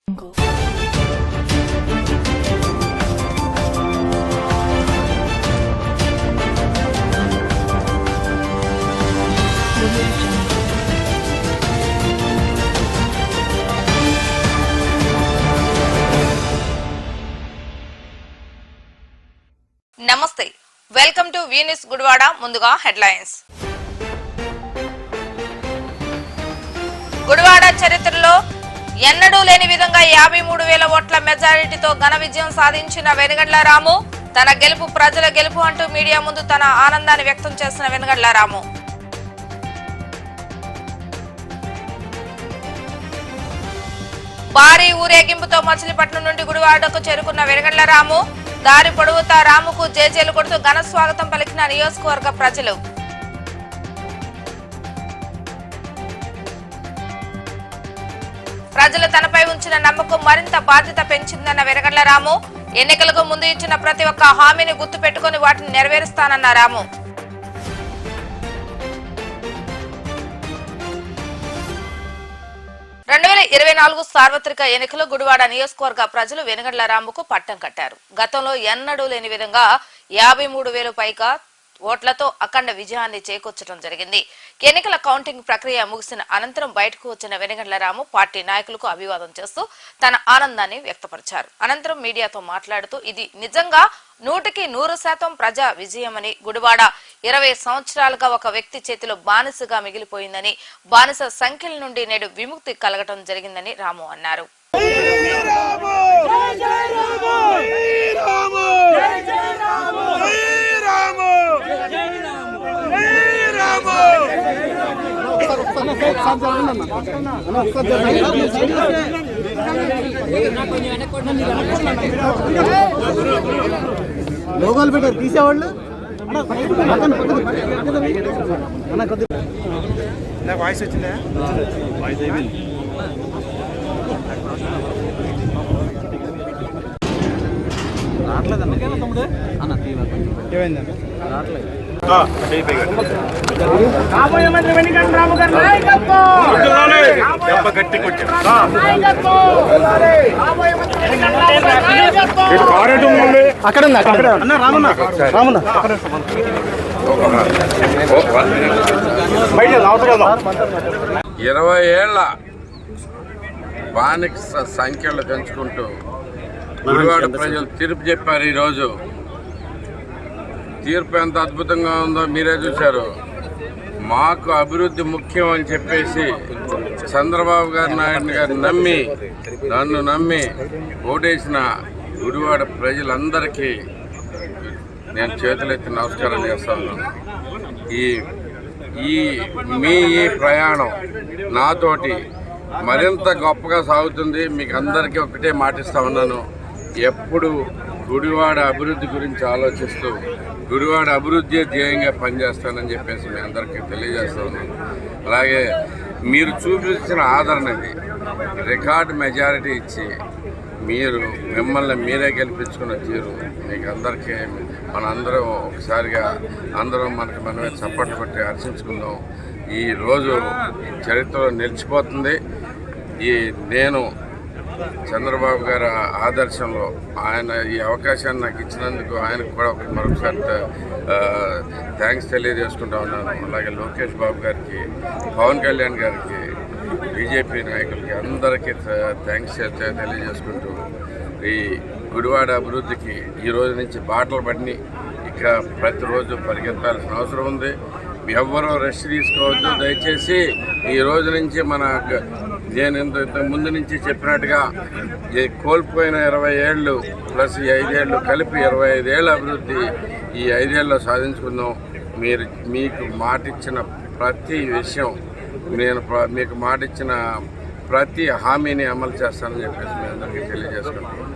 నమస్తే, welcome to V news Gudivada. ముందుగా headlines. Gudivada చరిత్రలో ఎన్నడూ లేని విధంగా 53,000 ఓట్ల మెజారిటీతో ఘన విజయం సాధించిన వెనుగండ్ల రాము. తన గెలుపు ప్రజల గెలుపు అంటూ మీడియా ముందు తన ఆనందాన్ని వ్యక్తం చేసిన వెనుగండ్ల రాము. భారీ ఊరేగింపుతో మచిలీపట్నం నుండి గుడివాడకు చేరుకున్న వెనుగండ్ల రాము. దారి పొడవుతా రాముకు జేజేలు కొడుతూ ఘన స్వాగతం పలికిన నియోజకవర్గ ప్రజలు. ప్రజలు తనపై ఉంచిన నమ్మకం మరింత బాధ్యత పెంచిందన్న వెనుగండ్ల రాము. ఎన్నికలకు ముందు ఇచ్చిన ప్రతి ఒక్క హామీని గుర్తు పెట్టుకుని వాటిని నెరవేరుస్తానన్న రాము. సార్వత్రిక ఎన్నికలు గుడివాడ నియోజకవర్గ ప్రజలు వెనుగండ్ల రాముకు పట్టం కట్టారు. గతంలో ఎన్నడూ లేని విధంగా 53,000 పైగా ఓట్లతో అఖండ విజయాన్ని చేకూర్చడం జరిగింది. ఎన్నికల కౌంటింగ్ ప్రక్రియ ముగిసిన అనంతరం బయటకు వచ్చిన వెనుగండ్ల రాము పార్టీ నాయకులకు అభివాదం చేస్తూ తన ఆనందాన్ని వ్యక్తపరిచారు. అనంతరం మీడియాతో మాట్లాడుతూ ఇది నిజంగా 100% ప్రజా విజయమని, గుడివాడ 20 సంవత్సరాలుగా ఒక వ్యక్తి చేతిలో బానిసగా మిగిలిపోయిందని, బానిస సంఖ్యల నుండి నేడు విముక్తి కలగటం జరిగిందని రాము అన్నారు. లోగోలు పెట్టారు తీసేవాళ్ళు. వాయిస్ వచ్చిందా? వాయిస్ అయిపోయింది. రావట్లేదన్న తమ్ముడు అన్న ఏమైందన్న రావట్లేదు. రాబోయే మంత్రి వెనుగండ్ల రాము గారి నాయకత్వం. అక్కడ అన్న రామన్న 20 ఏళ్ల బానిస సంఖ్యలు పెంచుకుంటూ గుడివాడ ప్రజలు తీర్పు చెప్పారు. ఈరోజు తీర్పు ఎంత అద్భుతంగా ఉందో మీరే చూశారు. మాకు అభివృద్ధి ముఖ్యం అని చెప్పేసి చంద్రబాబు నాయుడు గారు నన్ను నమ్మి ఓటేసిన గుడివాడ ప్రజలందరికీ నేను చేతులెత్తి నమస్కారం చేస్తాను. ఈ ప్రయాణం నాతోటి మరింత గొప్పగా సాగుతుంది. మీకు అందరికీ ఒకటే మాటిస్తా ఉన్నాను, ఎప్పుడు గుడివాడ అభివృద్ధి గురించి ఆలోచిస్తూ గుడివాడ అభివృద్ధి ధ్యేయంగా పనిచేస్తానని చెప్పేసి మీ అందరికీ తెలియజేస్తా ఉన్నాను. అలాగే మీరు చూపించిన ఆదరణకి రికార్డు మెజారిటీ ఇచ్చి మిమ్మల్ని మీరే గెలిపించుకున్న తీరు మీకు అందరికీ మనందరం ఒకసారిగా అందరం మనమే చప్పట్లు కొట్టి హర్షించుకుందాం. ఈరోజు చరిత్రలో నిలిచిపోతుంది. నేను చంద్రబాబు గారి ఆదర్శంలో ఆయన ఈ అవకాశాన్ని నాకు ఇచ్చినందుకు ఆయనకు కూడా మరొకసారి థ్యాంక్స్ తెలియజేసుకుంటా ఉన్నాను. అలాగే లోకేష్ బాబు గారికి, పవన్ కళ్యాణ్ గారికి, బీజేపీ నాయకులకి అందరికీ థ్యాంక్స్ తెలియజేసుకుంటూ ఈ గుడివాడ అభివృద్ధికి ఈ రోజు నుంచి బాటలు పడిని ఇక ప్రతిరోజు పరిగెత్తాల్సిన అవసరం ఉంది. ఎవ్వరూ రెస్ట్ తీసుకోవద్దు దయచేసి. ఈ రోజు నుంచి నేను ఇంత ముందు నుంచి చెప్పినట్టుగా కోల్పోయిన 20 ఏళ్ళు ప్లస్ ఈ 5 ఏళ్ళు కలిపి 25 ఏళ్ళ అభివృద్ధి ఈ 5 ఏళ్ళలో సాధించుకుందాం. మీకు మాటిచ్చిన ప్రతి విషయం, నేను మీకు మాటిచ్చిన ప్రతి హామీని అమలు చేస్తానని చెప్పేసి మీ అందరికీ తెలియజేసుకుంటున్నాను.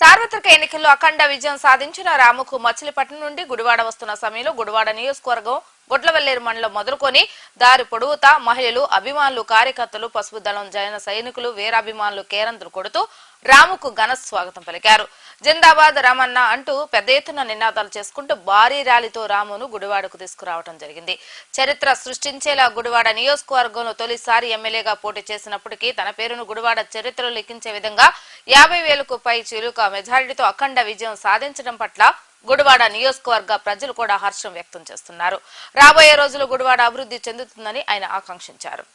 సార్వత్రిక ఎన్నికల్లో అఖండ విజయం సాధించిన రాముకు మచిలీపట్నం నుండి గుడివాడ వస్తున్న సమయంలో గుడివాడ నియోజకవర్గం గుడ్లవల్లేరు మండలం మొదలుకొని దారి పొడవుతా మహిళలు, అభిమానులు, కార్యకర్తలు, పసుపు దళం, జన సైనికులు, వీరాభిమానులు కేరంతులు కొడుతూ రాముకు ఘన స్వాగతం పలికారు. జిందాబాద్ రామన్న అంటూ పెద్ద ఎత్తున నినాదాలు చేసుకుంటూ భారీ ర్యాలీతో రామును గుడివాడకు తీసుకురావడం జరిగింది. చరిత్ర సృష్టించేలా గుడివాడ నియోజకవర్గంలో తొలిసారి ఎమ్మెల్యేగా పోటీ చేసినప్పటికీ తన పేరును గుడివాడ చరిత్రలో లిఖించే విధంగా 50,000కు పై చిలుక మెజారిటీతో అఖండ విజయం సాధించడం పట్ల గుడివాడ నియోజకవర్గ ప్రజలు కూడా హర్షం వ్యక్తం చేస్తున్నారు. రాబోయే రోజులు గుడివాడ అభివృద్ధి చెందుతుందని ఆయన ఆకాంక్షించారు.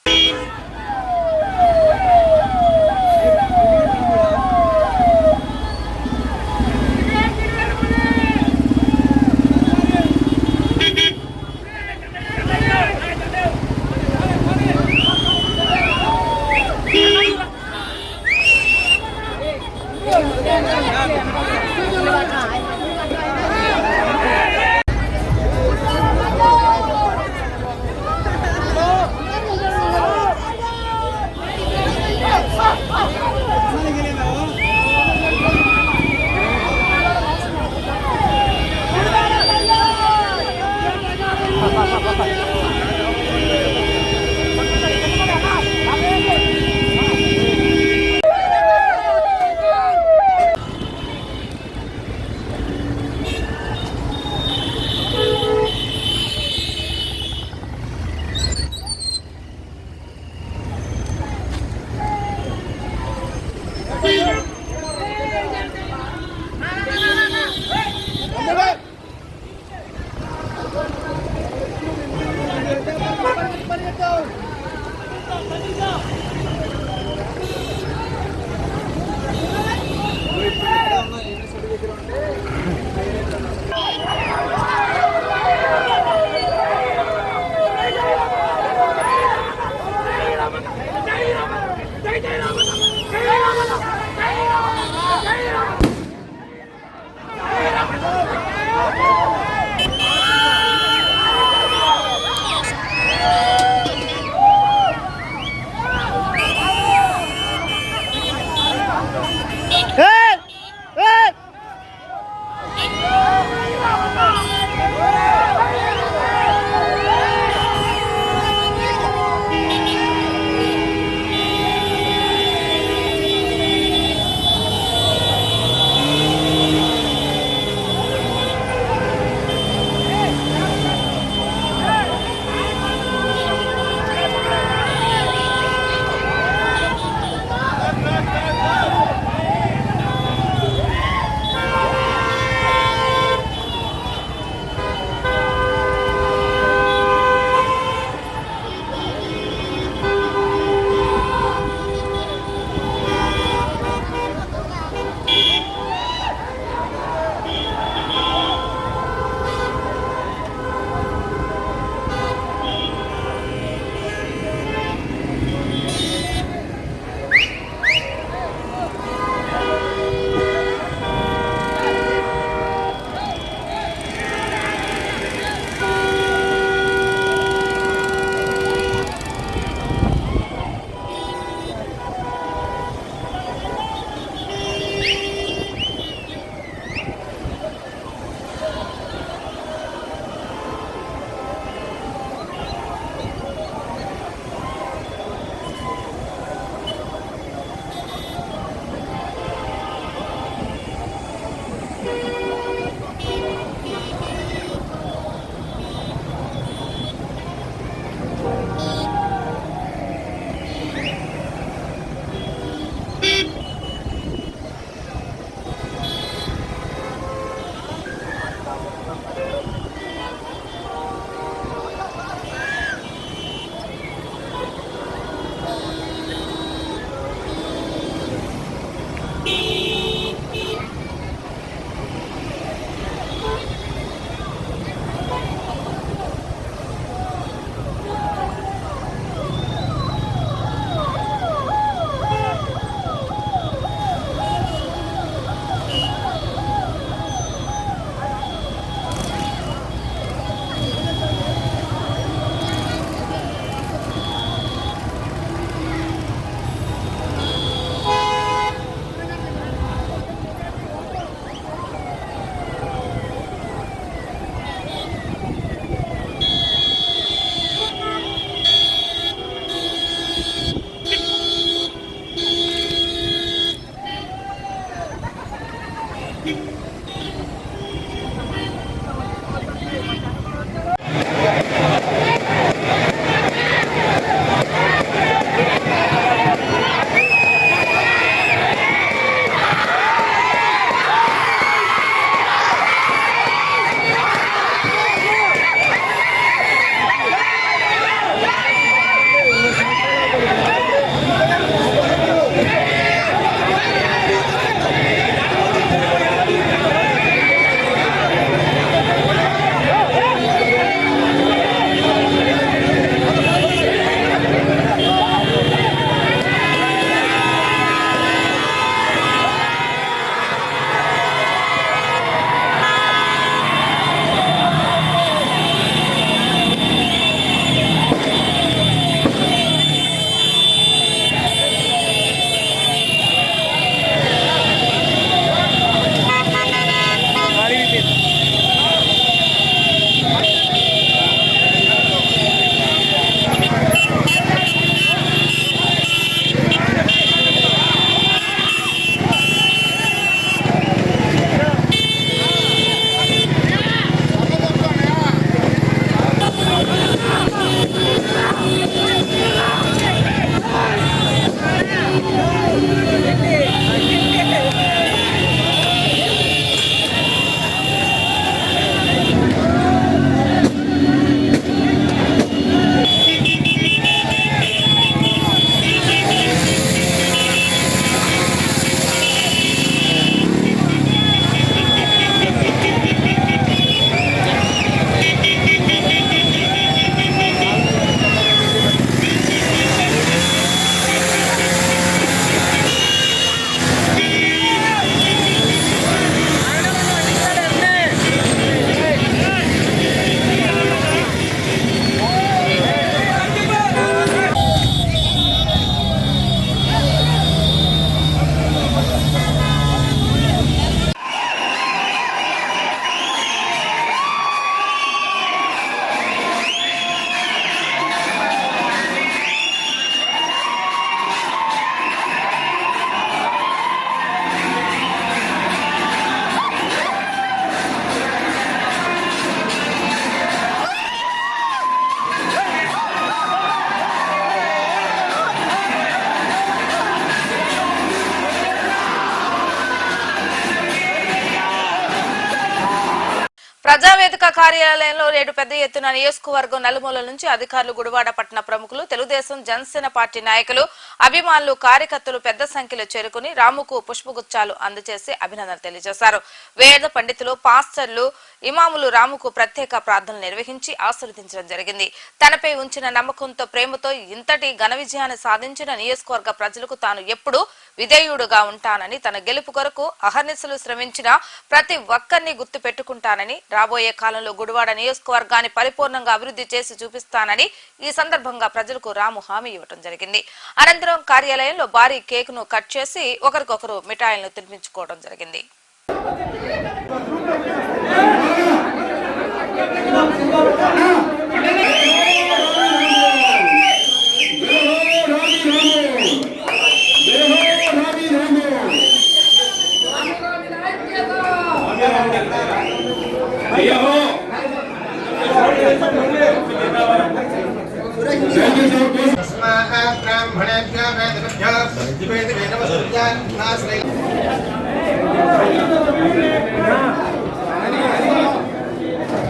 ప్రజావేదిక కార్యాలయంలో నేడు పెద్ద ఎత్తున నియోజకవర్గం నలుమూలల నుంచి అధికారులు, గుడివాడ పట్టణ ప్రముఖులు, తెలుగుదేశం, జనసేన పార్టీ నాయకులు, అభిమానులు, కార్యకర్తలు పెద్ద సంఖ్యలో చేరుకుని రాముకు పుష్పగుచ్చాలు అందజేసి అభినందనలు తెలియజేశారు. వేద పండితులు, పాస్టర్లు, ఇమాములు రాముకు ప్రత్యేక ప్రార్థనలు నిర్వహించి ఆశీర్వదించడం జరిగింది. తనపై ఉంచిన నమ్మకంతో, ప్రేమతో ఇంతటి ఘన విజయాన్ని సాధించిన నియోజకవర్గ ప్రజలకు తాను ఎప్పుడూ విధేయుడుగా ఉంటానని, తన గెలుపు కొరకు అహర్నిశలు శ్రమించిన ప్రతి ఒక్కరిని గుర్తు పెట్టుకుంటానని, రాబోయే కాలంలో గుడివాడ నియోజకవర్గాన్ని పరిపూర్ణంగా అభివృద్ధి చేసి చూపిస్తానని ఈ సందర్భంగా ప్రజలకు రాము హామీ ఇవ్వడం జరిగింది. అనంతరం కార్యాలయంలో భారీ కేకును కట్ చేసి ఒకరికొకరు మిఠాయిలను తినిపించుకోవడం జరిగింది.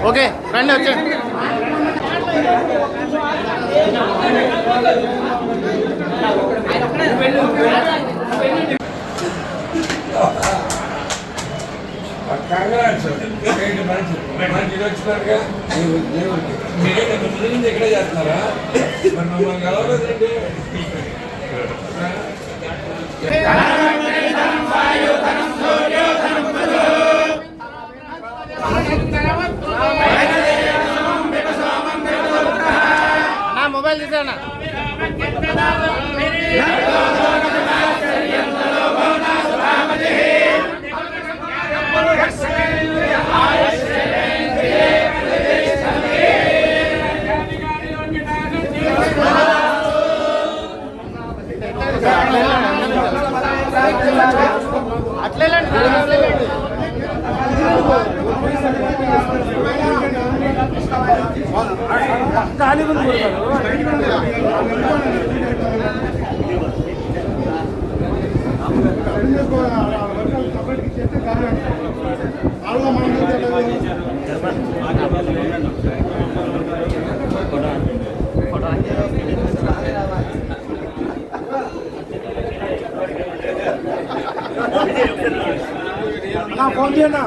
ఓకే రండి వచ్చేయండి. ఇక్కడే చేస్తున్నారా? మొబైల్ తీసానా? ఫోన్ చేయనా?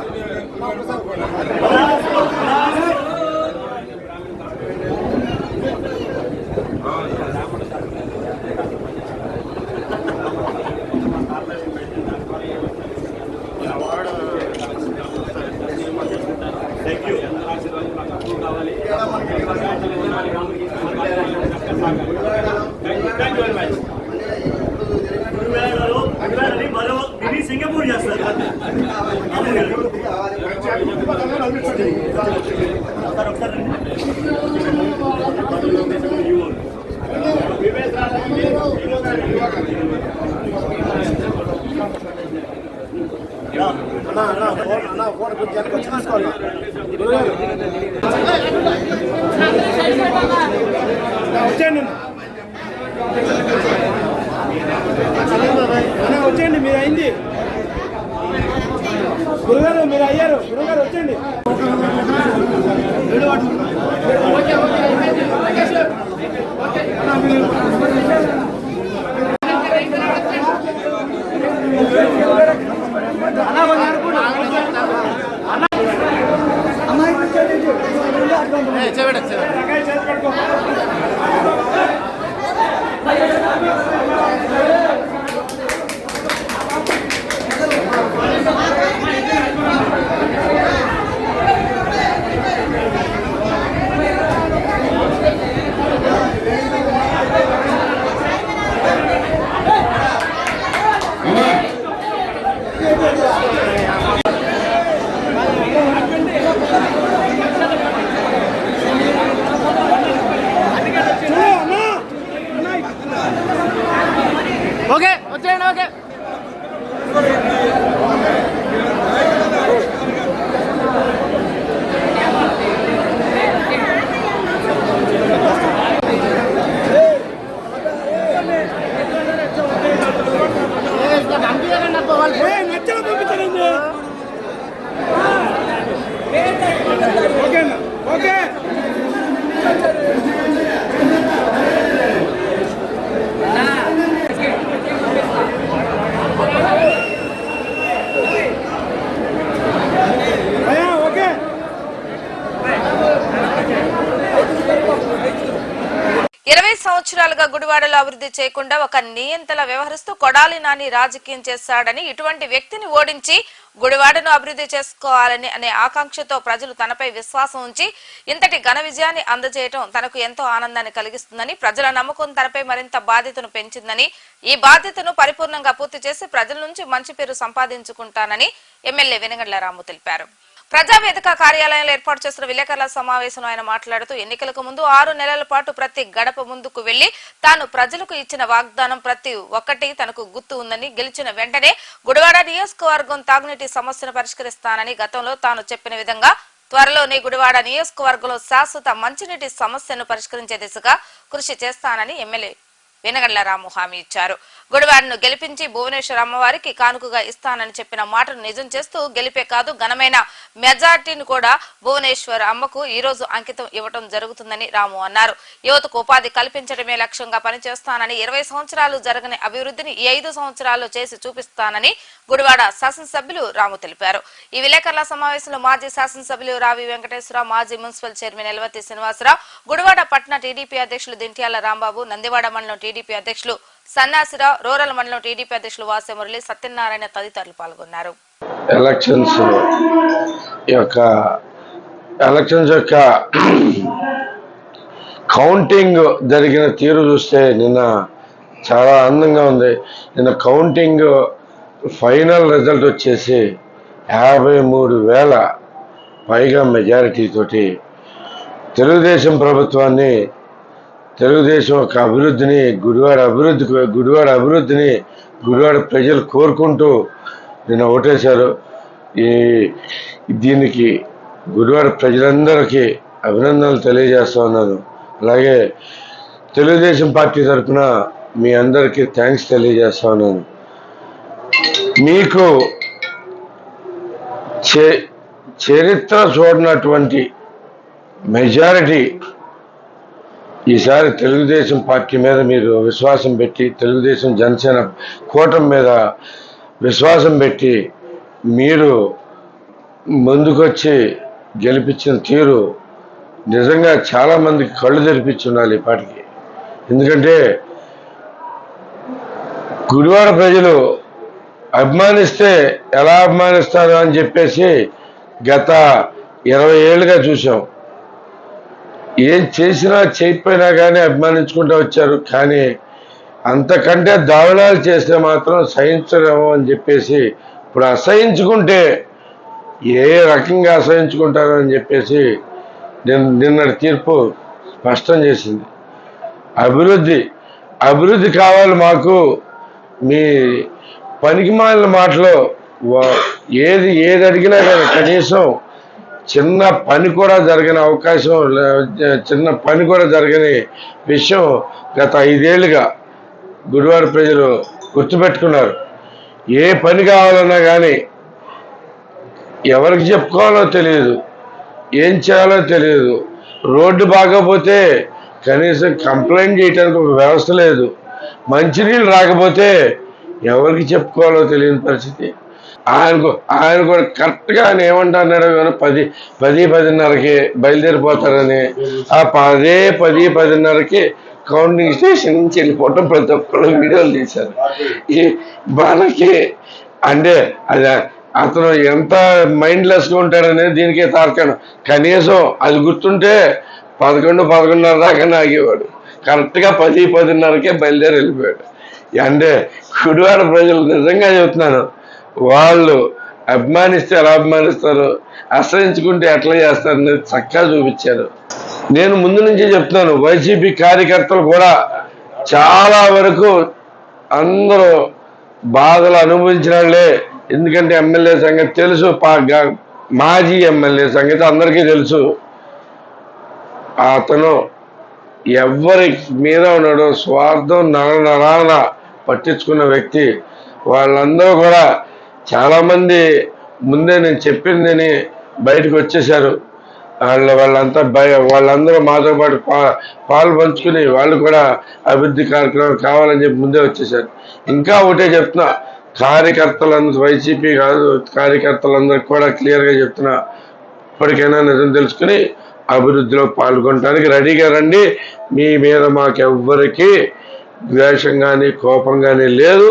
సింగపూర్ చేస్తారు. ఫోన్ తీసుకోవాలి. వచ్చేయండి వచ్చేయండి, మీరు అయింది గురుగారు, మీరు అయ్యారు గురుగారు, వచ్చేయండి. ఓకే వచ్చేయండి. ఓకే నచ్చలు పంపించారండి. నియోజకవర్గ గుడివాడలో అభివృద్ధి చేయకుండా ఒక నియంతలా వ్యవహరిస్తూ కొడాలి నాని రాజకీయం చేశాడని, ఇటువంటి వ్యక్తిని ఓడించి గుడివాడను అభివృద్ధి చేసుకోవాలని అనే ఆకాంక్షతో ప్రజలు తనపై విశ్వాసం ఉంచి ఇంతటి ఘన విజయాన్ని అందజేయడం తనకు ఎంతో ఆనందాన్ని కలిగిస్తుందని, ప్రజల నమ్మకం తనపై మరింత బాధ్యతను పెంచిందని, ఈ బాధ్యతను పరిపూర్ణంగా పూర్తి చేసి ప్రజల నుంచి మంచి పేరు సంపాదించుకుంటానని ఎమ్మెల్యే వెనగండ్ల రాము తెలిపారు. ప్రజావేదిక కార్యాలయంలో ఏర్పాటు చేసిన విలేకరుల సమావేశంలో ఆయన మాట్లాడుతూ, ఎన్నికలకు ముందు 6 నెలల పాటు ప్రతి గడప ముందుకు వెళ్లి తాను ప్రజలకు ఇచ్చిన వాగ్దానం ప్రతి ఒక్కటి తనకు గుర్తు ఉందని, గెలిచిన వెంటనే గుడివాడ నియోజకవర్గం తాగునీటి సమస్యను పరిష్కరిస్తానని, గతంలో తాను చెప్పిన విధంగా త్వరలోనే గుడివాడ నియోజకవర్గంలో శాశ్వత మంచినీటి సమస్యను పరిష్కరించే దిశగా కృషి చేస్తానని ఎమ్మెల్యే వెనగండ్ల రాము హామీ ఇచ్చారు. గుడివాడను గెలిపించి భువనేశ్వర్ అమ్మవారికి కానుకగా ఇస్తానని చెప్పిన మాటను నిజం చేస్తూ గెలిపే కాదు ఘనమైన మెజార్టీని కూడా భువనేశ్వర్ అమ్మకు ఈ రోజు అంకితం ఇవ్వడం జరుగుతుందని రాము అన్నారు. యువతకు ఉపాధి కల్పించడమే లక్ష్యంగా పనిచేస్తానని, 20 సంవత్సరాలు జరగని అభివృద్ధిని ఈ 5 సంవత్సరాల్లో చేసి చూపిస్తానని గుడివాడ శాసనసభ్యులు రాము తెలిపారు. ఈ విలేకరుల సమావేశంలో మాజీ శాసనసభ్యులు రావి వెంకటేశ్వరరావు, మాజీ మున్సిపల్ చైర్మన్ ఎల్వతి శ్రీనివాసరావు, గుడివాడ పట్టణ టీడీపీ అధ్యక్షులు దింట్యాల రాంబాబు, నందివాడ మండలం టీడీపీ అధ్యక్షులు సన్నాసిరావు, రూరల్ మండలం టీడీపీ అధ్యక్షులు వాసే మురళి, సత్యనారాయణ తదితరులు పాల్గొన్నారు. ఎలక్షన్స్ యొక్క కౌంటింగ్ జరిగిన తీరు చూస్తే నిన్న చాలా ఆనందంగా ఉంది. నిన్న కౌంటింగ్ ఫైనల్ రిజల్ట్ వచ్చేసి 53,000 పైగా మెజారిటీ తోటి తెలుగుదేశం ప్రభుత్వాన్ని, తెలుగుదేశం యొక్క అభివృద్ధిని, గుడివాడ అభివృద్ధిని గుడివాడ ప్రజలు కోరుకుంటూ నిన్న ఓటేశారు. దీనికి గుడివాడ ప్రజలందరికీ అభినందనలు తెలియజేస్తా ఉన్నాను. అలాగే తెలుగుదేశం పార్టీ తరఫున మీ అందరికీ థ్యాంక్స్ తెలియజేస్తా ఉన్నాను. మీకు చరిత్ర చూడనటువంటి మెజారిటీ ఈసారి తెలుగుదేశం పార్టీ మీద మీరు విశ్వాసం పెట్టి, తెలుగుదేశం జనసేన కూటమి మీద విశ్వాసం పెట్టి మీరు ముందుకొచ్చి గెలిపించిన తీరు నిజంగా చాలామందికి కళ్ళు తెరిపించి ఉండాలి ఈ పాటికి. ఎందుకంటే గుడివాడ ప్రజలు అభిమానిస్తే ఎలా అభిమానిస్తారు అని చెప్పేసి గత 20 ఏళ్ళుగా చూసాం. ఏం చేసినా చేయకపోయినా కానీ అభిమానించుకుంటూ వచ్చారు. కానీ అంతకంటే దారుణాలు చేస్తే మాత్రం సహించలేము అని చెప్పేసి ఇప్పుడు అసహించుకుంటే ఏ రకంగా అసహించుకుంటారో అని చెప్పేసి నిన్నటి తీర్పు స్పష్టం చేసింది. అభివృద్ధి కావాలి మాకు. మీ పనికిమాలిన మాటలో ఏది అడిగినా కానీ కనీసం చిన్న పని కూడా జరగని అవకాశం, చిన్న పని కూడా జరగని విషయం గత 5 ఏళ్ళుగా గుడివాడ ప్రజలు గుర్తుపెట్టుకున్నారు. ఏ పని కావాలన్నా కానీ ఎవరికి చెప్పుకోవాలో తెలియదు, ఏం చేయాలో తెలియదు. రోడ్డు బాగోపోతే కనీసం కంప్లైంట్ చేయడానికి ఒక వ్యవస్థ లేదు. మంచినీళ్ళు రాకపోతే ఎవరికి చెప్పుకోవాలో తెలియని పరిస్థితి. ఆయన కూడా కరెక్ట్గా ఆయన ఏమంటున్నాడు, 10-10:30కి బయలుదేరిపోతారని, ఆ 10-10:30కి కౌంటింగ్ స్టేషన్ నుంచి వెళ్ళిపోవటం ప్రతి ఒక్కరు వీడియోలు తీశారు. ఈ మనకి అంటే అది అతను ఎంత మైండ్లెస్గా ఉంటాడనేది దీనికే తార్కాణం. కనీసం అది గుర్తుంటే 11-11:30 దాకా ఆగేవాడు. కరెక్ట్గా 10-10:30కే బయలుదేరి వెళ్ళిపోయాడు. అంటే గుడివాడ ప్రజలు నిజంగా చెబుతున్నాను, వాళ్ళు అభిమానిస్తే ఎలా అభిమానిస్తారు, అసహించుకుంటే ఎట్లా చేస్తారు అనేది చక్కగా చూపించారు. నేను ముందు నుంచి చెప్తున్నాను, వైసీపీ కార్యకర్తలు కూడా చాలా వరకు అందరూ బాధలు అనుభవించిన వాళ్ళే. ఎందుకంటే ఎమ్మెల్యే సంగతి తెలుసు, మాజీ ఎమ్మెల్యే సంగతి అందరికీ తెలుసు. అతను ఎవరి మీద ఉన్నాడో స్వార్థం నరాన పట్టించుకున్న వ్యక్తి. వాళ్ళందరూ కూడా చాలామంది ముందే నేను చెప్పిందని బయటకు వచ్చేసారు. వాళ్ళందరూ మాతో పాటు పాలు పంచుకుని వాళ్ళు కూడా అభివృద్ధి కార్యక్రమాలు కావాలని చెప్పి ముందే వచ్చేసారు. ఇంకా ఒకటే చెప్తున్నా, కార్యకర్తలందరూ, వైసీపీ కాదు కార్యకర్తలందరికీ కూడా క్లియర్గా చెప్తున్నా, ఇప్పటికైనా నిజం తెలుసుకుని అభివృద్ధిలో పాల్గొనడానికి రెడీగా రండి. మీ మీద మాకెవ్వరికి ద్వేషం కానీ కోపం కానీ లేదు.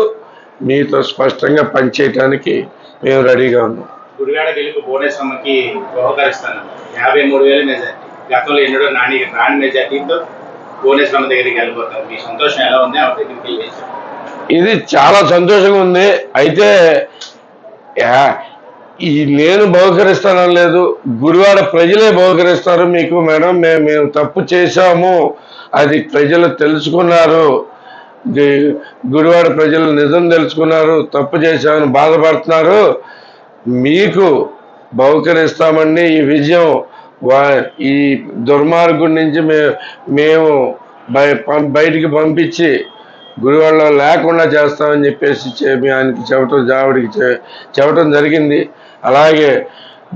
మీతో స్పష్టంగా పనిచేయటానికి మేము రెడీగా ఉన్నాం. గుడివాడ గెలుపు భువనేశ్వరమ్మకి బహుకరిస్తాను. 53,000 మెజార్టీ. గతంలో ఎన్నడూ రాని మెజార్టీతో భువనేశ్వరమ్మ దగ్గరికి వెళ్ళిపోతారు. మీ సంతోషం ఎలా ఉంది? ఆమె దగ్గరికి వెళ్ళి ఇది చాలా సంతోషంగా ఉంది. అయితే ఈ నేను బహుకరిస్తానని లేదు, గుడివాడ ప్రజలే బహుకరిస్తారు మీకు మేడం. మేము తప్పు చేశాము, అది ప్రజలు తెలుసుకున్నారు. గుడివాడ ప్రజలు నిజం తెలుసుకున్నారు, తప్పు చేశామని బాధపడుతున్నారు. మీకు బహుకరిస్తామండి. ఈ విజయం ఈ దుర్మార్గుడి నుంచి మేము బయటికి పంపించి గుడివాడలో లేకుండా చేస్తామని చెప్పేసి ఆయనకి చెప్పడం జరిగింది. అలాగే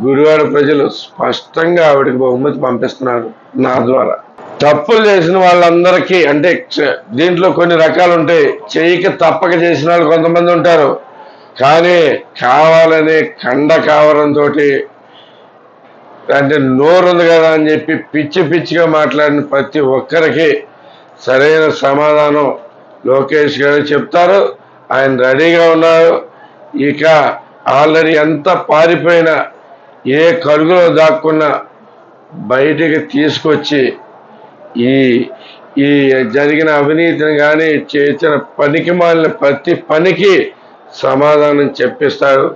గుడివాడ ప్రజలు స్పష్టంగా ఆవిడకి బహుమతి పంపిస్తున్నారు నా ద్వారా. తప్పులు చేసిన వాళ్ళందరికీ, అంటే దీంట్లో కొన్ని రకాలు ఉంటాయి. చేయక తప్పక చేసిన వాళ్ళు కొంతమంది ఉంటారు. కానీ కావాలని కావరంతో, అంటే నోరుంది కదా అని చెప్పి పిచ్చిగా మాట్లాడిన ప్రతి ఒక్కరికి సరైన సమాధానం లోకేష్ గారు చెప్తారు. ఆయన రెడీగా ఉన్నారు. ఇక ఆల్రెడీ ఎంత పారిపోయినా, ఏ కలుగులో దాక్కున్నా బయటికి తీసుకొచ్చి ఈ జరిగిన అవినీతిని కానీ చేసిన పనికి మాలిన ప్రతి పనికి సమాధానం చెప్పిస్తారు.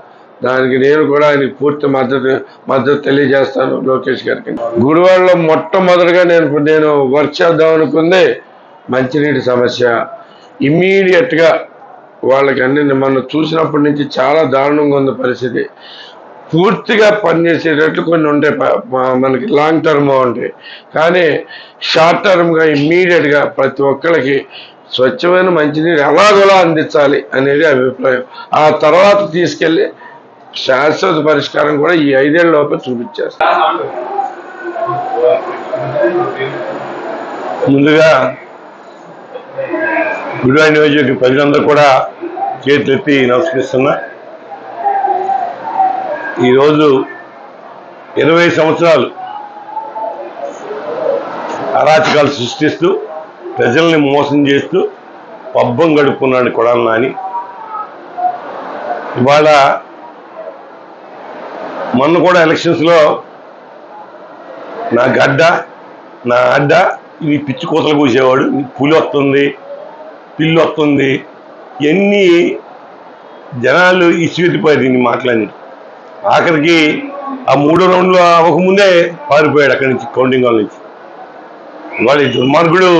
దానికి నేను కూడా ఆయనకి పూర్తి మద్దతు తెలియజేస్తాను లోకేష్ గారికి. గుడివాడలో మొట్టమొదటిగా నేను వర్క్ చేద్దాం అనుకుంది మంచినీటి సమస్య. ఇమ్మీడియట్గా వాళ్ళకి అన్ని మనం చూసినప్పటి నుంచి చాలా దారుణంగా ఉంది పరిస్థితి. పూర్తిగా పనిచేసేటట్లు కొన్ని ఉంటాయి, మనకి లాంగ్ టర్మ్ ఉంటాయి. కానీ షార్ట్ టర్మ్గా ఇమ్మీడియట్గా ప్రతి ఒక్కరికి స్వచ్ఛమైన మంచినీరు ఎలాగోలా అందించాలి అనేది అభిప్రాయం. ఆ తర్వాత తీసుకెళ్ళి శాశ్వత పరిష్కారం కూడా ఈ 5 ఏళ్ల లోపల చూపించేస్తారు. ముందుగా గుడివాడ నియోజకవర్గ ప్రజలందరూ కూడా చేతులెత్తి నమస్కరిస్తున్నా. ఈరోజు 20 సంవత్సరాలు అరాచకాలు సృష్టిస్తూ ప్రజల్ని మోసం చేస్తూ పబ్బం గడుపుకున్నాడు కొడాలి నాని. ఇవాళ మొన్న కూడా ఎలక్షన్స్లో నా గడ్డ నా అడ్డ ఇవి పిచ్చి కోతలు కూసేవాడు. పులి వస్తుంది, పిల్లి వస్తుంది, ఎన్ని జనాలు ఇసువెత్తిపోయారు దీన్ని మాట్లాడి. ఆఖరికి ఆ 3వ రౌండ్లో అవ్వకముందే పారిపోయాడు అక్కడి నుంచి, కౌంటింగ్ హాల్ నుంచి. వాళ్ళ దుర్మార్గుడు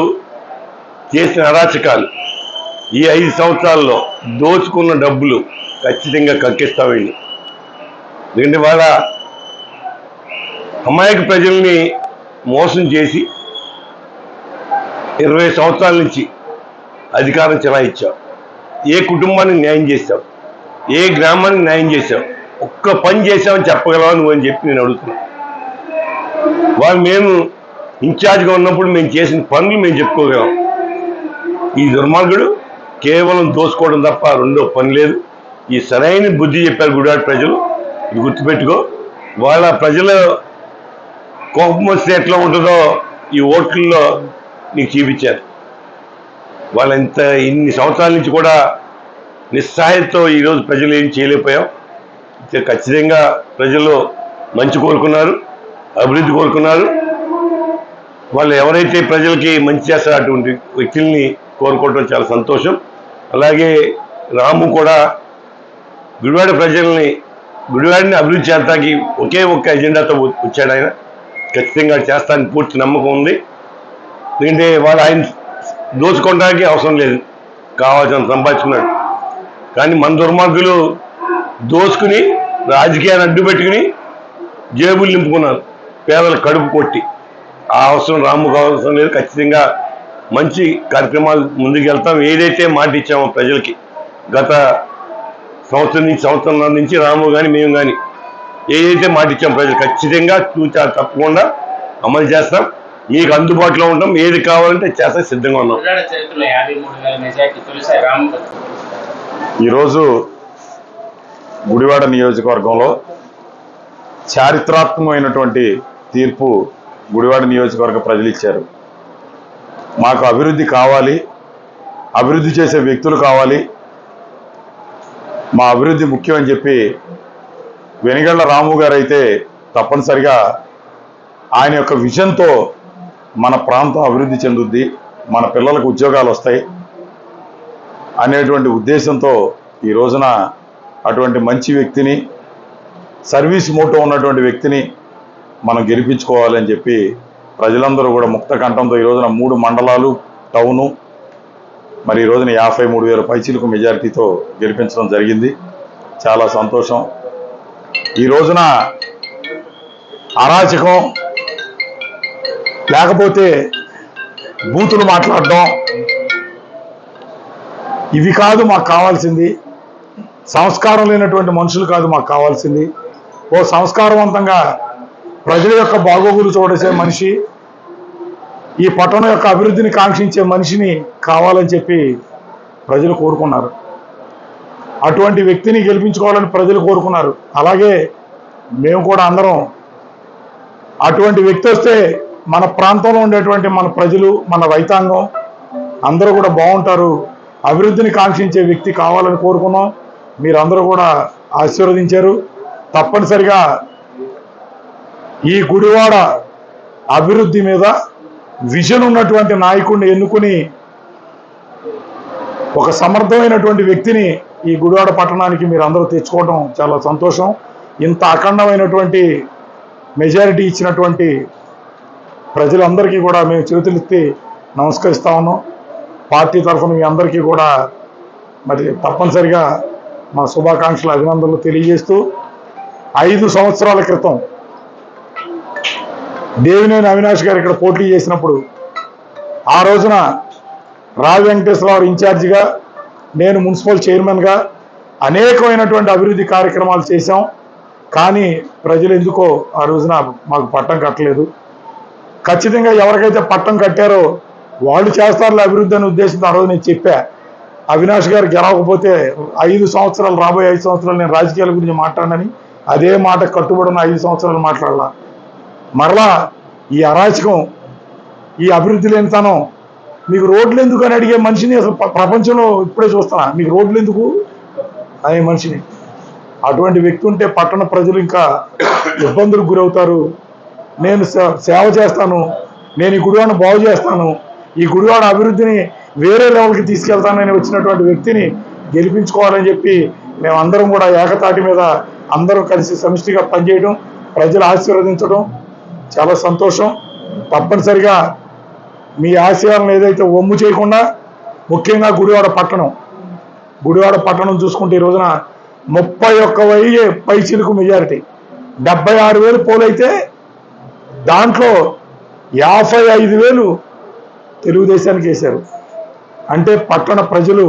చేసిన అరాచకాలు ఈ 5 సంవత్సరాల్లో దోచుకున్న డబ్బులు ఖచ్చితంగా కక్కిస్తామండి. ఎందుకంటే వాళ్ళ అమాయక ప్రజల్ని మోసం చేసి 20 సంవత్సరాల నుంచి అధికారం చెలాయించావు. ఏ కుటుంబానికి న్యాయం చేశావు? ఏ గ్రామానికి న్యాయం చేశావు? ఒక్క పని చేసామని చెప్పగలవా నువ్వు అని చెప్పి నేను అడుగుతున్నా. వాళ్ళు మేము ఇన్ఛార్జ్గా ఉన్నప్పుడు మేము చేసిన పనులు మేము చెప్పుకోగలం. ఈ దుర్మార్గుడు కేవలం దోసుకోవడం తప్ప రెండో పని లేదు. ఈ సరైన బుద్ధి చెప్పారు గుడివాడ ప్రజలు, ఇది గుర్తుపెట్టుకో. వాళ్ళ ప్రజల కోపం వస్తే ఎట్లా ఉంటుందో ఈ ఓట్లలో నీకు చూపించారు. వాళ్ళ ఇన్ని సంవత్సరాల నుంచి కూడా నిస్సహాయంతో ఈరోజు ప్రజలు ఏం చేయలేకపోయాం. ఖచ్చితంగా ప్రజలు మంచి కోరుకున్నారు, అభివృద్ధి కోరుకున్నారు. వాళ్ళు ఎవరైతే ప్రజలకి మంచి చేస్తారో అటువంటి వ్యక్తుల్ని కోరుకోవడం చాలా సంతోషం. అలాగే రాము కూడా గుడివాడిని అభివృద్ధి చేయడానికి ఒకే ఒక్క ఎజెండాతో వచ్చాడు. ఆయన ఖచ్చితంగా చేస్తానికి పూర్తి నమ్మకం ఉంది. ఎందుకంటే వాళ్ళు ఆయన దోచుకోవడానికి అవసరం లేదు, కావాల్సిన సంపాదించుకున్నాడు. కానీ మన దుర్మార్గులు దోచుకుని రాజకీయాన్ని అడ్డు పెట్టుకుని జేబులు నింపుకున్నారు, పేదల కడుపు కొట్టి. ఆ అవసరం రాముకు అవసరం లేదు. ఖచ్చితంగా మంచి కార్యక్రమాలు ముందుకు వెళ్తాం. ఏదైతే మాట ఇచ్చామో ప్రజలకి గత సంవత్సరం నుంచి రాము కానీ మేము కానీ ఏదైతే మాట ఇచ్చాం ప్రజలు ఖచ్చితంగా చూచా తప్పకుండా అమలు చేస్తాం. మీకు అందుబాటులో ఉంటాం, ఏది కావాలంటే చేస్తా సిద్ధంగా ఉన్నాం. ఈరోజు గుడివాడ నియోజకవర్గంలో చారిత్రాత్మకమైనటువంటి తీర్పు గుడివాడ నియోజకవర్గ ప్రజలు ఇచ్చారు. మాకు అభివృద్ధి కావాలి, అభివృద్ధి చేసే వ్యక్తులు కావాలి, మా అభివృద్ధి ముఖ్యం అని చెప్పి వెనిగళ్ల రాము గారు అయితే తప్పనిసరిగా ఆయన యొక్క విజన్తో మన ప్రాంతం అభివృద్ధి చెందుద్ది, మన పిల్లలకు ఉద్యోగాలు వస్తాయి అనేటువంటి ఉద్దేశంతో ఈ రోజున అటువంటి మంచి వ్యక్తిని, సర్వీస్ మోటో ఉన్నటువంటి వ్యక్తిని మనం గెలిపించుకోవాలని చెప్పి ప్రజలందరూ కూడా ముక్త కంఠంతో ఈ రోజున 3 మండలాలు, టౌను, మరి ఈ రోజున 53,000 పైచీలకు మెజారిటీతో గెలిపించడం జరిగింది. చాలా సంతోషం. ఈ రోజున అరాచకం లేకపోతే బూతులు మాట్లాడడం ఇవి కాదు మాకు కావాల్సింది. సంస్కారం లేనటువంటి మనుషులు కాదు మాకు కావాల్సింది. ఓ సంస్కారవంతంగా ప్రజల యొక్క బాగోగులు చూడసే మనిషి, ఈ పట్టణం యొక్క అభివృద్ధిని కాంక్షించే మనిషిని కావాలని చెప్పి ప్రజలు కోరుకున్నారు. అటువంటి వ్యక్తిని గెలిపించుకోవాలని ప్రజలు కోరుకున్నారు. అలాగే మేము కూడా అందరం అటువంటి వ్యక్తి వస్తే మన ప్రాంతంలో ఉండేటువంటి మన ప్రజలు, మన రైతాంగం అందరూ కూడా బాగుంటారు, అభివృద్ధిని కాంక్షించే వ్యక్తి కావాలని కోరుకున్నాం. మీరందరూ కూడా ఆశీర్వదించారు. తప్పనిసరిగా ఈ గుడివాడ అభివృద్ధి మీద విజన్ ఉన్నటువంటి నాయకుడిని ఎన్నుకుని ఒక సమర్థమైనటువంటి వ్యక్తిని ఈ గుడివాడ పట్టణానికి మీరు అందరూ తెచ్చుకోవడం చాలా సంతోషం. ఇంత అఖండమైనటువంటి మెజారిటీ ఇచ్చినటువంటి ప్రజలందరికీ కూడా మేము చేతులెత్తి నమస్కరిస్తా ఉన్నాం. పార్టీ తరఫున మీ అందరికీ కూడా మరి తప్పనిసరిగా మా శుభాకాంక్షలు, అభినందనలు తెలియజేస్తూ 5 సంవత్సరాల క్రితం దేవినేని అవినాష్ గారు ఇక్కడ పోటీ చేసినప్పుడు ఆ రోజున రావి వెంకటేశ్వరరావు ఇన్ఛార్జిగా, నేను మున్సిపల్ చైర్మన్గా అనేకమైనటువంటి అభివృద్ధి కార్యక్రమాలు చేశాం. కానీ ప్రజలు ఎందుకో ఆ రోజున మాకు పట్టం కట్టలేదు. ఖచ్చితంగా ఎవరికైతే పట్టం కట్టారో వాళ్ళు చేస్తారులే అభివృద్ధి అనే ఉద్దేశంతో ఆ రోజు నేను చెప్పా. అవినాష్ గారు గెలవకపోతే 5 సంవత్సరాలు, రాబోయే 5 సంవత్సరాలు నేను రాజకీయాల గురించి మాట్లాడనని అదే మాట కట్టుబడిన 5 సంవత్సరాలు మాట్లాడాల. మరలా ఈ అరాచకం, ఈ అభివృద్ధి లేనితనం, మీకు రోడ్లు ఎందుకు అని అడిగే మనిషిని అసలు ప్రపంచంలో ఇప్పుడే చూస్తున్నా. మీకు రోడ్లు ఎందుకు అనే మనిషిని, అటువంటి వ్యక్తి ఉంటే పట్టణ ప్రజలు ఇంకా ఇబ్బందులకు గురవుతారు. నేను సేవ చేస్తాను, నేను ఈ గుడివాడను బాగు చేస్తాను, ఈ గుడివాడ అభివృద్ధిని వేరే లెవెల్కి తీసుకెళ్తానని వచ్చినటువంటి వ్యక్తిని గెలిపించుకోవాలని చెప్పి మేమందరం కూడా ఏకతాటి మీద అందరూ కలిసి సమిష్టిగా పనిచేయడం, ప్రజలు ఆశీర్వదించడం చాలా సంతోషం. తప్పనిసరిగా మీ ఆశయాలను ఏదైతే ఒమ్ము చేయకుండా, ముఖ్యంగా గుడివాడ పట్టణం చూసుకుంటే ఈ రోజున 31,000 పైచీలకు మెజారిటీ, 76,000 పోలైతే దాంట్లో 55,000 తెలుగుదేశానికి వేశారు. అంటే పట్టణ ప్రజలు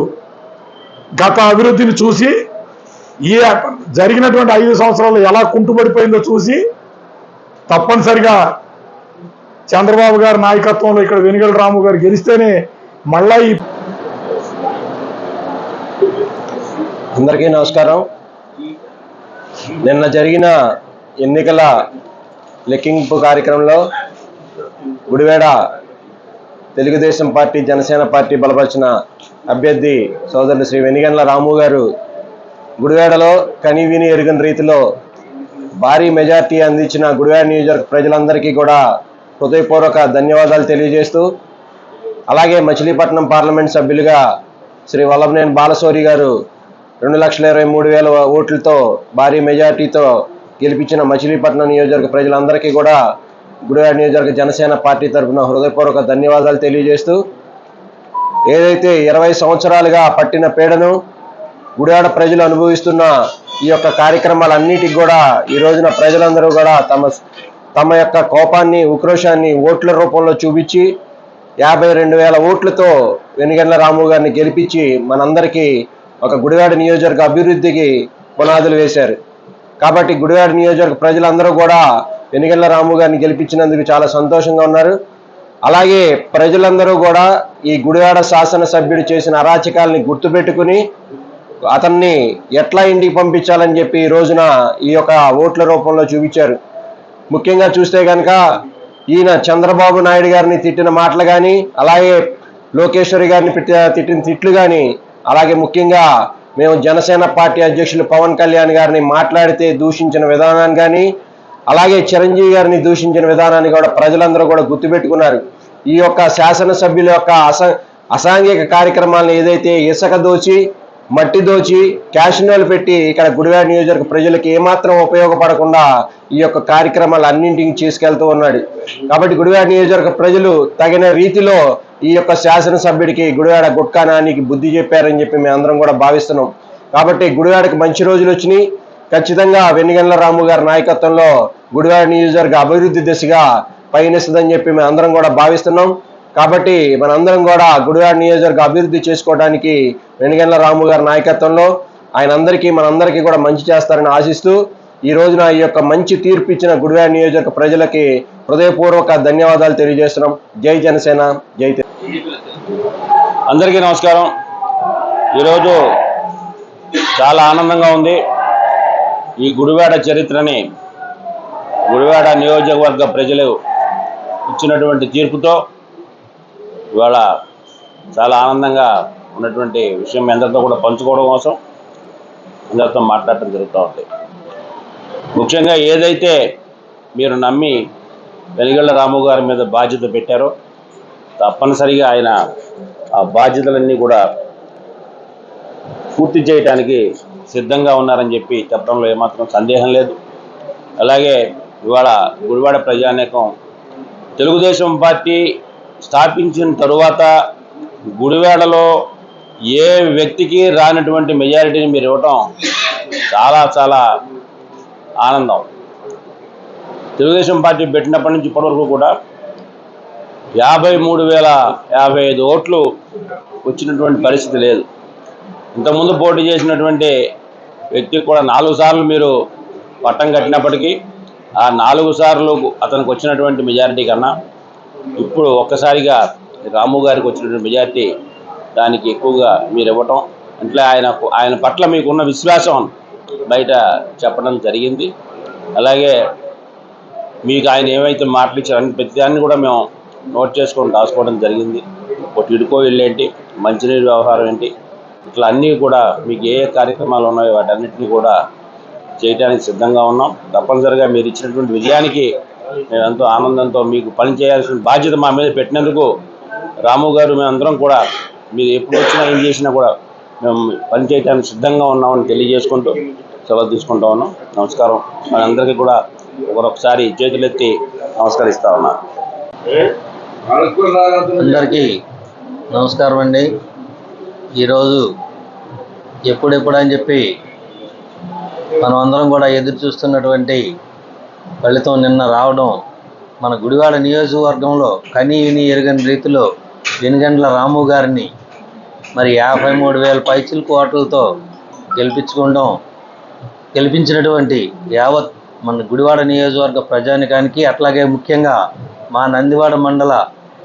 గత అభివృద్ధిని చూసి, ఈ జరిగినటువంటి 5 సంవత్సరాలు ఎలా కుంటుపడిపోయిందో చూసి తప్పనిసరిగా చంద్రబాబు గారి నాయకత్వంలో ఇక్కడ వెనిగళ్ల రాము గారు గెలిస్తేనే మళ్ళా ఈ అందరికీ నమస్కారం. నిన్న జరిగిన ఎన్నికల లెక్కింపు కార్యక్రమంలో గుడివాడ తెలుగుదేశం పార్టీ, జనసేన పార్టీ బలపరిచిన అభ్యర్థి సోదరుడు శ్రీ వెనిగళ్ల రాము గారు గుడివాడలో కనివిని ఎరుగని రీతిలో భారీ మెజార్టీ అందించిన గుడివాడ నియోజకవర్గ ప్రజలందరికీ కూడా హృదయపూర్వక ధన్యవాదాలు తెలియజేస్తూ, అలాగే మచిలీపట్నం పార్లమెంట్ సభ్యులుగా శ్రీ వల్లభనేని బాలశౌరి గారు 2,23,000 ఓట్లతో భారీ మెజార్టీతో గెలిపించిన మచిలీపట్నం నియోజకవర్గ ప్రజలందరికీ కూడా గుడివాడ నియోజకవర్గ జనసేన పార్టీ తరఫున హృదయపూర్వక ధన్యవాదాలు తెలియజేస్తూ, ఏదైతే 20 సంవత్సరాలుగా పట్టిన పీడను గుడివాడ ప్రజలు అనుభవిస్తున్న ఈ యొక్క కార్యక్రమాలన్నిటికి కూడా ఈ రోజున ప్రజలందరూ కూడా తమ యొక్క కోపాన్ని, ఉక్రోషాన్ని ఓట్ల రూపంలో చూపించి 52,000 ఓట్లతో వెనిగళ్ల రాము గారిని గెలిపించి మనందరికీ ఒక గుడివాడ నియోజకవర్గ అభివృద్ధికి పునాదులు వేశారు. కాబట్టి గుడివాడ నియోజకవర్గ ప్రజలందరూ కూడా వెనిగళ్ల రాము గారిని గెలిపించినందుకు చాలా సంతోషంగా ఉన్నారు. అలాగే ప్రజలందరూ కూడా ఈ గుడివాడ శాసనసభ్యుడు చేసిన అరాచకాలని గుర్తుపెట్టుకుని అతన్ని ఎట్లా ఇంటికి పంపించాలని చెప్పి ఈ రోజున ఈ యొక్క ఓట్ల రూపంలో చూపించారు. ముఖ్యంగా చూస్తే కనుక ఈయన చంద్రబాబు నాయుడు గారిని తిట్టిన మాటలు కానీ, అలాగే లోకేశ్వరి గారిని తిట్టిన తిట్లు కానీ, అలాగే ముఖ్యంగా మేము జనసేన పార్టీ అధ్యక్షులు పవన్ కళ్యాణ్ గారిని మాట్లాడితే దూషించిన విధానాన్ని కానీ, అలాగే చిరంజీవి గారిని దూషించిన విధానాన్ని కూడా ప్రజలందరూ కూడా గుర్తుపెట్టుకున్నారు. ఈ యొక్క శాసనసభ్యుల యొక్క అసాంఘిక కార్యక్రమాలను ఏదైతే ఇసుక దోచి, మట్టి దోచి, క్యాషినోలు పెట్టి ఇక్కడ గుడివాడ నియోజకవర్గ ప్రజలకు ఏమాత్రం ఉపయోగపడకుండా ఈ యొక్క కార్యక్రమాలు అన్నింటికి తీసుకెళ్తూ ఉన్నాడు. కాబట్టి గుడివాడ నియోజకవర్గ ప్రజలు తగిన రీతిలో ఈ యొక్క శాసనసభ్యుడికి గుడివాడ గుట్కా నానికి బుద్ధి చెప్పారని చెప్పి మేము అందరం కూడా భావిస్తున్నాం. కాబట్టి గుడివాడకి మంచి రోజులు వచ్చినాయి. ఖచ్చితంగా వెన్నిగండ్ల రాము గారి నాయకత్వంలో గుడివాడ నియోజకవర్గ అభివృద్ధి దిశగా పయనిస్తుందని చెప్పి మేము అందరం కూడా భావిస్తున్నాం. కాబట్టి మనందరం కూడా గుడివాడ నియోజకవర్గ అభివృద్ధి చేసుకోవడానికి వెన్నిగండ్ల రాము గారి నాయకత్వంలో మనందరికీ కూడా మంచి చేస్తారని ఆశిస్తూ ఈ రోజున ఈ యొక్క మంచి తీర్పు ఇచ్చిన గుడివాడ నియోజకవర్గ ప్రజలకి హృదయపూర్వక ధన్యవాదాలు తెలియజేస్తున్నాం. జై జనసేన, జై అందరికీ నమస్కారం. ఈరోజు చాలా ఆనందంగా ఉంది. ఈ గుడివాడ చరిత్రని గుడివాడ నియోజకవర్గ ప్రజలు ఇచ్చినటువంటి తీర్పుతో ఇవాళ చాలా ఆనందంగా ఉన్నటువంటి విషయం మీ అందరితో కూడా పంచుకోవడం కోసం అందరితో మాట్లాడటం జరుగుతూ ఉంది. ముఖ్యంగా ఏదైతే మీరు నమ్మి వెలిగళ్ల రాము గారి మీద బాధ్యత పెట్టారో తప్పనిసరిగా ఆయన ఆ బాధ్యతలన్నీ కూడా పూర్తి చేయడానికి సిద్ధంగా ఉన్నారని చెప్పి చెప్పడంలో ఏమాత్రం సందేహం లేదు. అలాగే ఇవాళ గుడివాడ ప్రజానీకం తెలుగుదేశం పార్టీ స్థాపించిన తరువాత గుడివాడలో ఏ వ్యక్తికి రానటువంటి మెజారిటీని మీరు ఇవ్వటం చాలా చాలా ఆనందం. తెలుగుదేశం పార్టీ పెట్టినప్పటి నుంచి ఇప్పటివరకు కూడా 53,055 ఓట్లు వచ్చినటువంటి పరిస్థితి లేదు. ఇంతకుముందు పోటీ చేసినటువంటి వ్యక్తికి కూడా 4 సార్లు మీరు పట్టం కట్టినప్పటికీ ఆ 4 సార్లు అతనికి వచ్చినటువంటి మెజారిటీ కన్నా ఇప్పుడు ఒక్కసారిగా రాము గారికి వచ్చినటువంటి మెజారిటీ దానికి ఎక్కువగా మీరు ఇవ్వటం అంటే ఆయన పట్ల మీకున్న విశ్వాసం బయట చెప్పడం జరిగింది. అలాగే మీకు ఆయన ఏమైతే మాటలు ఇచ్చారో ప్రతిదాన్ని కూడా మేము నోట్ చేసుకొని రాసుకోవడం జరిగింది. ఒక టిడ్కో ఇల్లు ఏంటి, మంచినీరు వ్యవహారం ఏంటి, ఇట్లా అన్నీ కూడా మీకు ఏ కార్యక్రమాలు ఉన్నాయో వాటన్నిటిని కూడా చేయడానికి సిద్ధంగా ఉన్నాం. తప్పనిసరిగా మీరు ఇచ్చినటువంటి విజయానికి మేము ఎంతో ఆనందంతో మీకు పని చేయాల్సిన బాధ్యత మా మీద పెట్టినందుకు రాము గారు మేమందరం కూడా మీరు ఎప్పుడు వచ్చినా ఏం చేసినా కూడా మేము పని చేయడానికి సిద్ధంగా ఉన్నామని తెలియజేసుకుంటూ సెలవు తీసుకుంటూ ఉన్నాం. నమస్కారం. మనందరికీ కూడా ఒకసారి చేతులెత్తి నమస్కరిస్తా ఉన్నా. అందరికీ నమస్కారం అండి. ఈరోజు ఎప్పుడెప్పుడు అని చెప్పి మనం అందరం కూడా ఎదురు చూస్తున్నటువంటి ఫలితం నిన్న రావడం, మన గుడివాడ నియోజకవర్గంలో కనీ విని ఎరుగని రీతిలో వెనుగండ్ల రాము గారిని మరి 53,000 పైచిలకు ఓట్లతో గెలిపించినటువంటి యావత్ మన గుడివాడ నియోజకవర్గ ప్రజానికానికి, అట్లాగే ముఖ్యంగా మా నందివాడ మండల